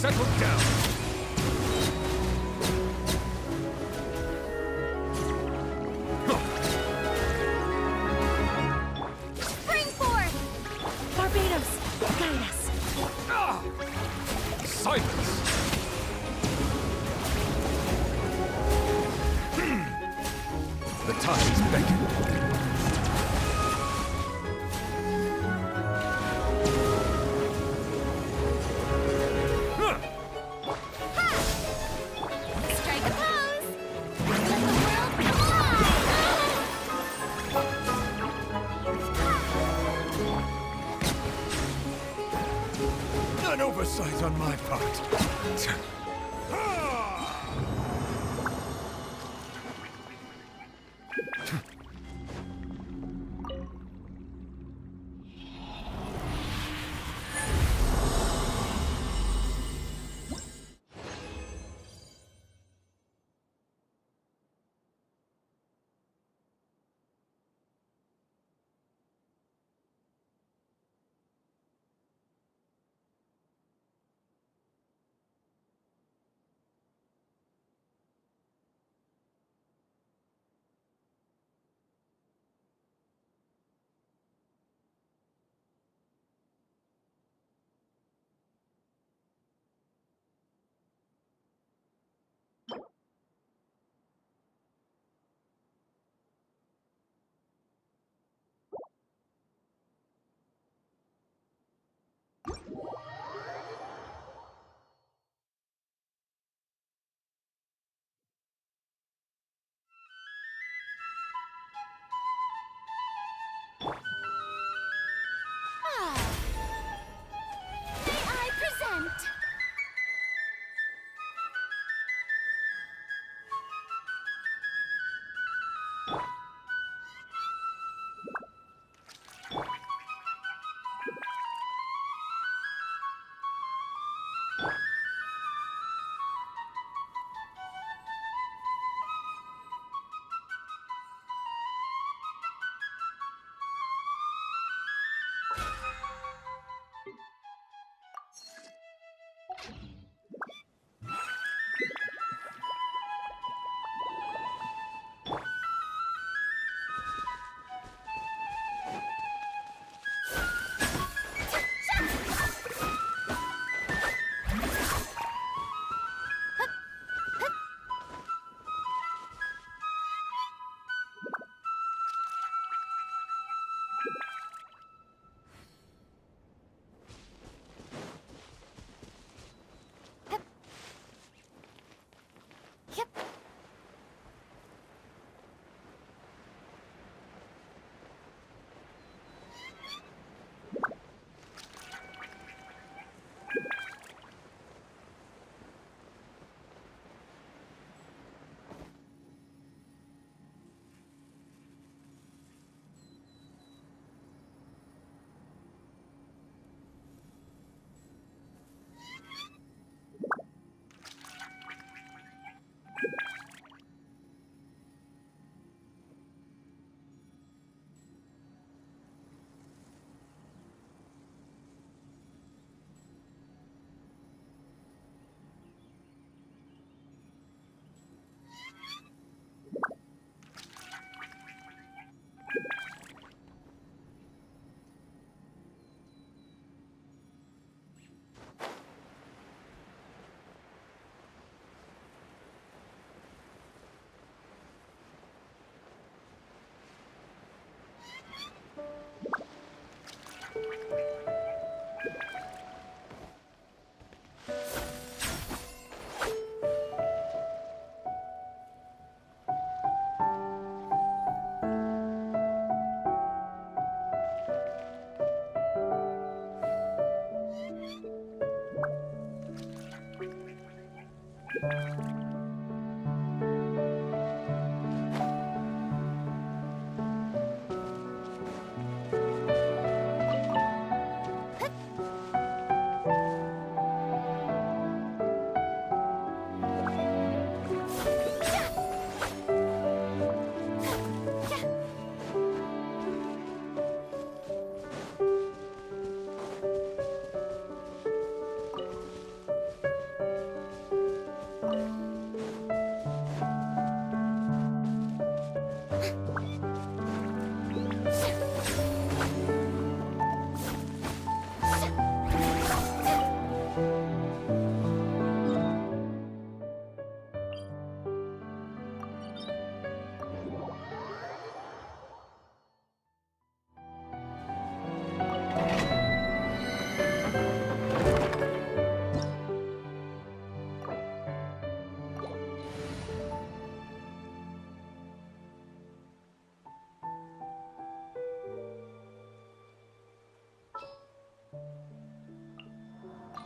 Settle down. Spring forth! Barbados, guide us. Silence! The tides beckon. Strike a pose! Let the world come alive! An oversight on my part. May I present?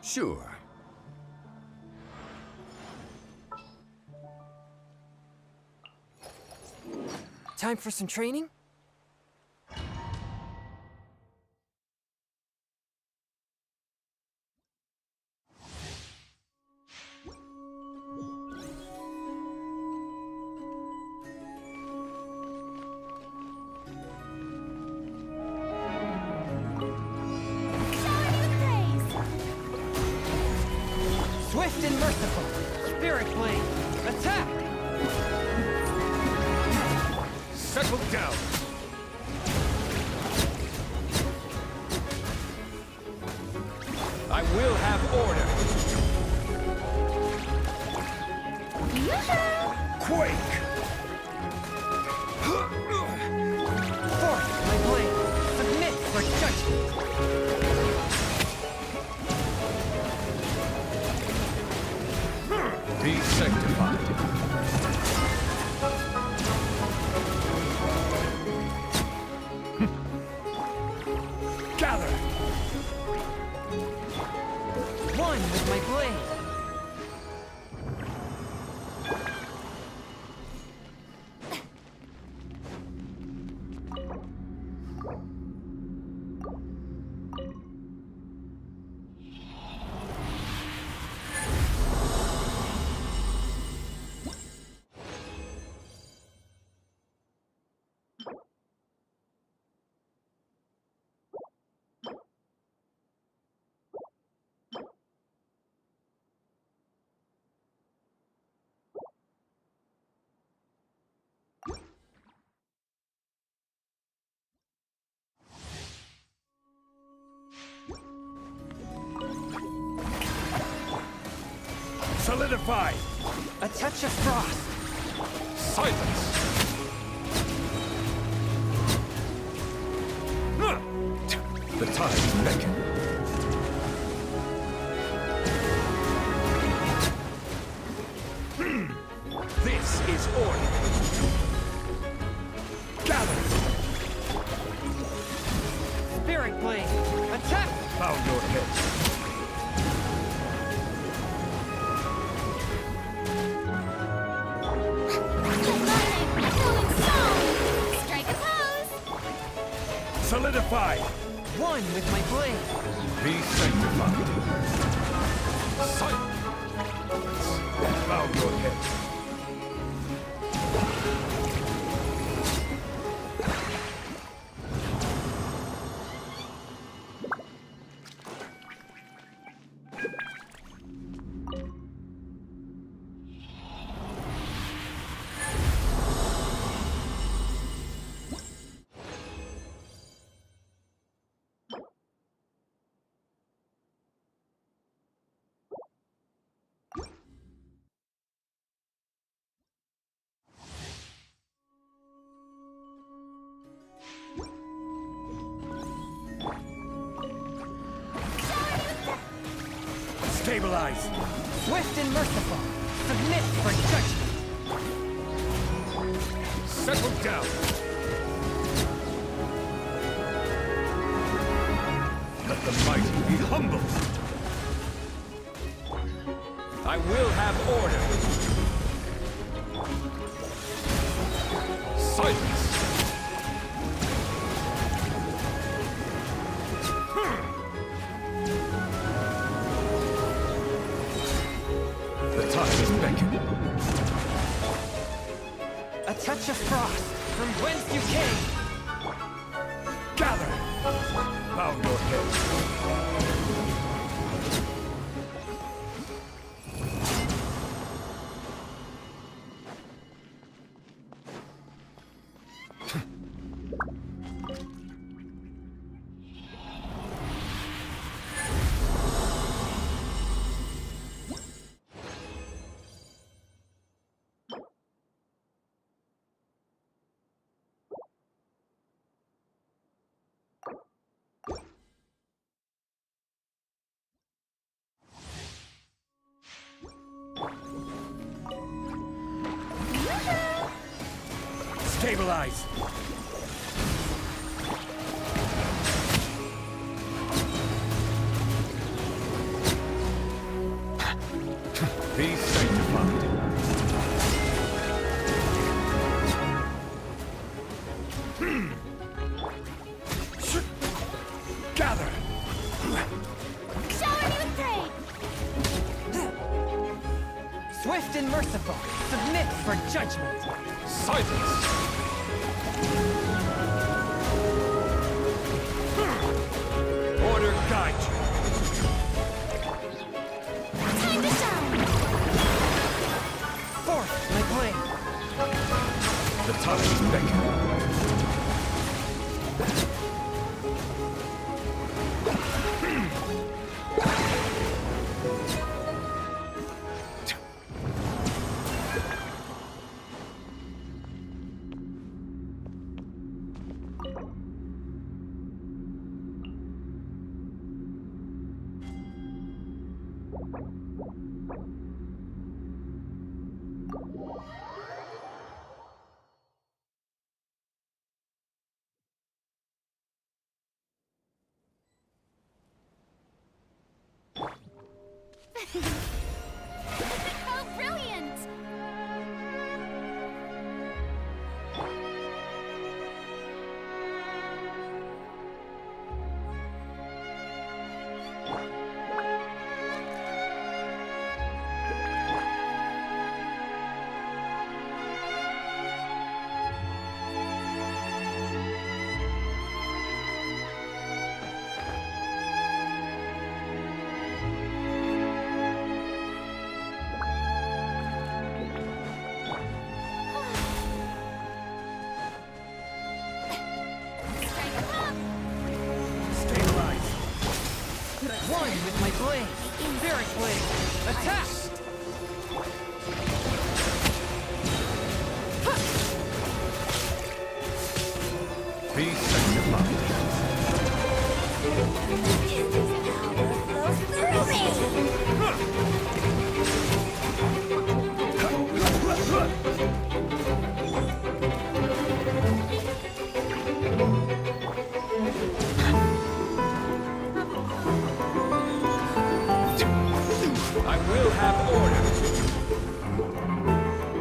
Sure. Time for some training? Swift and merciful! Spirit Blade! Attack! Settle down! I will have order! Quake! Force my blade! Submit for judgment! Be sanctified. Gather! One with my blade! Solidify! A touch of frost! Silence! The tides beckon. This is order. Gather! Spirit Blade! Attack! Bow your heads. Strike a pose! Solidify! One with my blade! Be sanctified. Silence! Bow your heads. Stabilize! Swift and merciful! Submit for judgment! Settle down! Let the mighty be humbled! I I will have order. Silence! The touch is beckoning. A touch of frost from whence you came. Gather! Bow your head. Stabilize! Be sanctified. Gather! Shower me with praise! Swift and merciful, submit for judgment. Silence! Order guide you. Time to shine! Forth, my blade. The touch is beckoning. How brilliant! Stabilize! One with my blade. Spirit blade. Attack! Be sanctified. I will have order.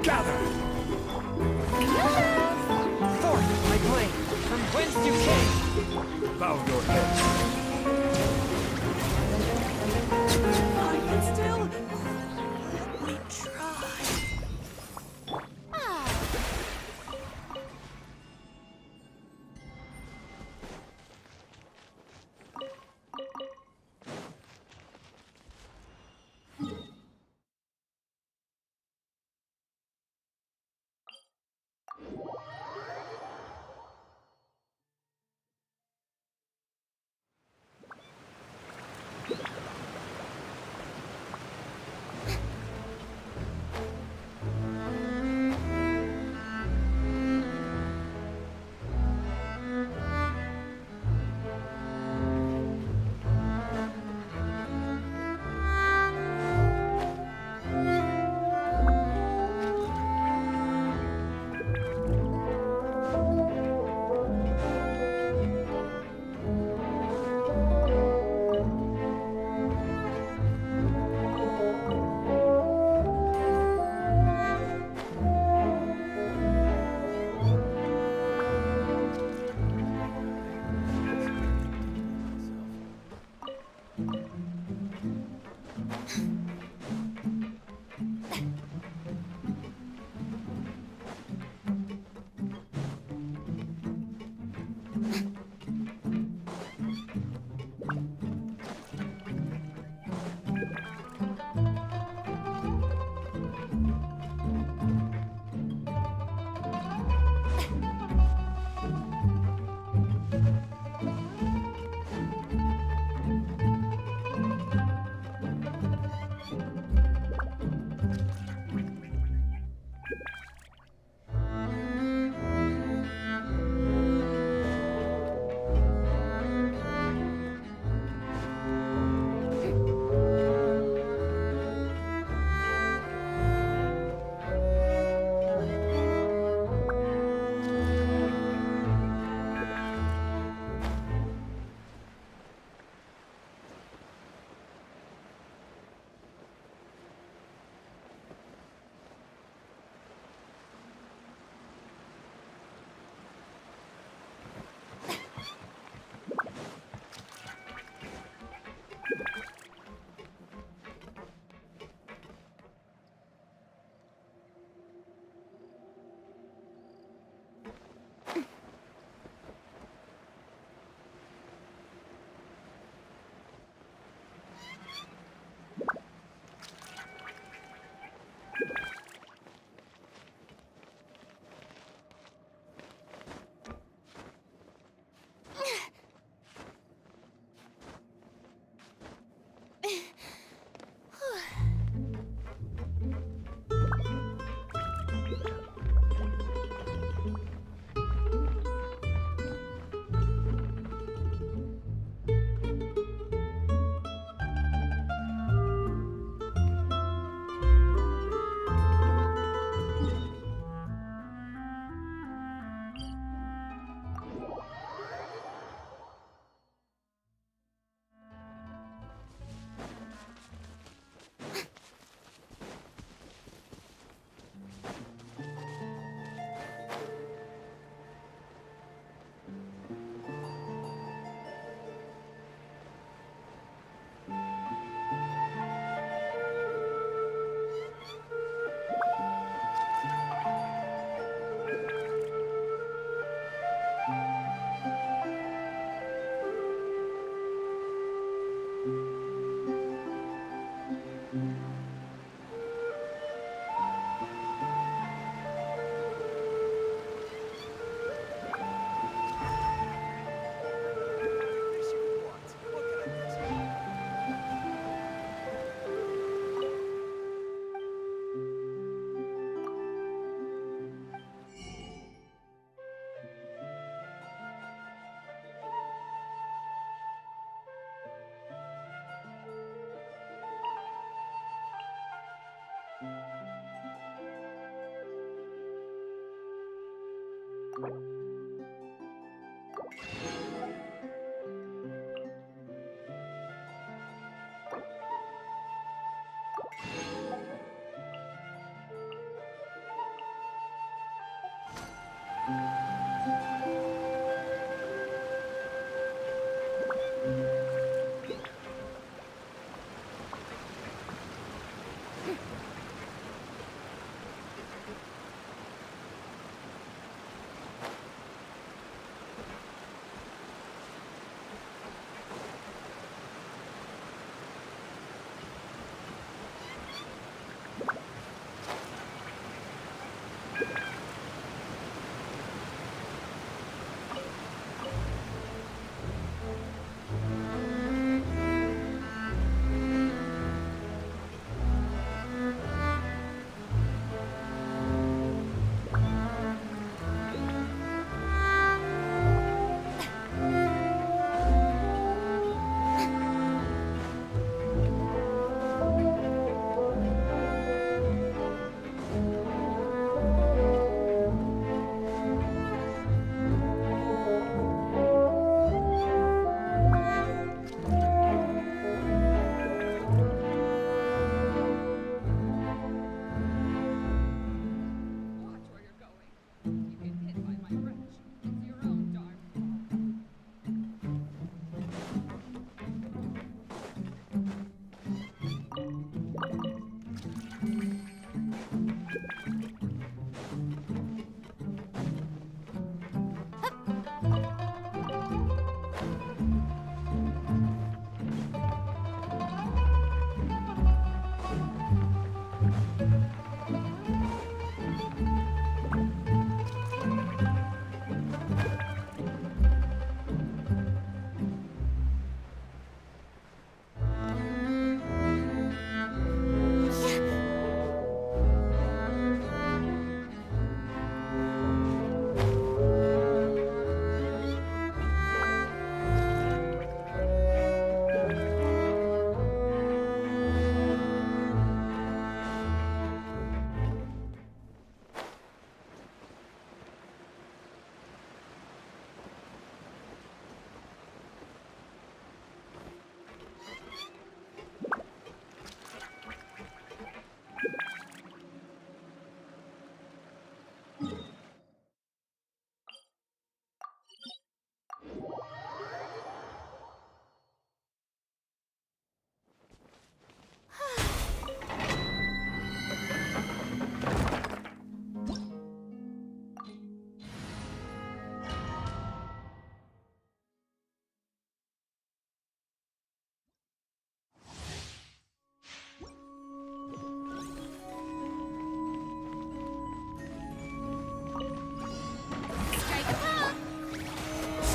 Gather! Forth, my blade. From whence you came. Bow your head. Are you still? Let me try.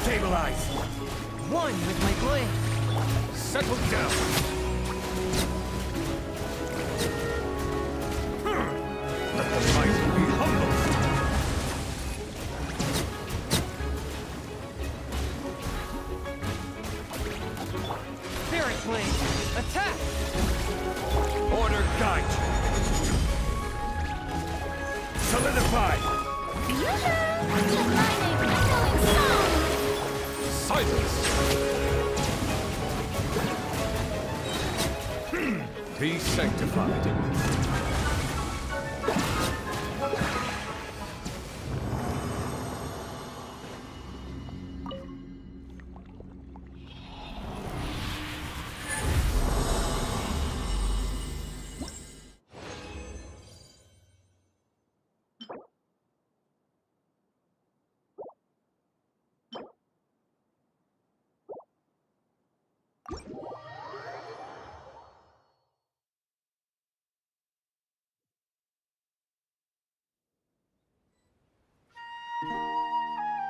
Stabilize! One with my blade. Settle down! Let the mighty be humble! Spirit blade. Attack! Order guide you! Solidify! Silence! Be sanctified.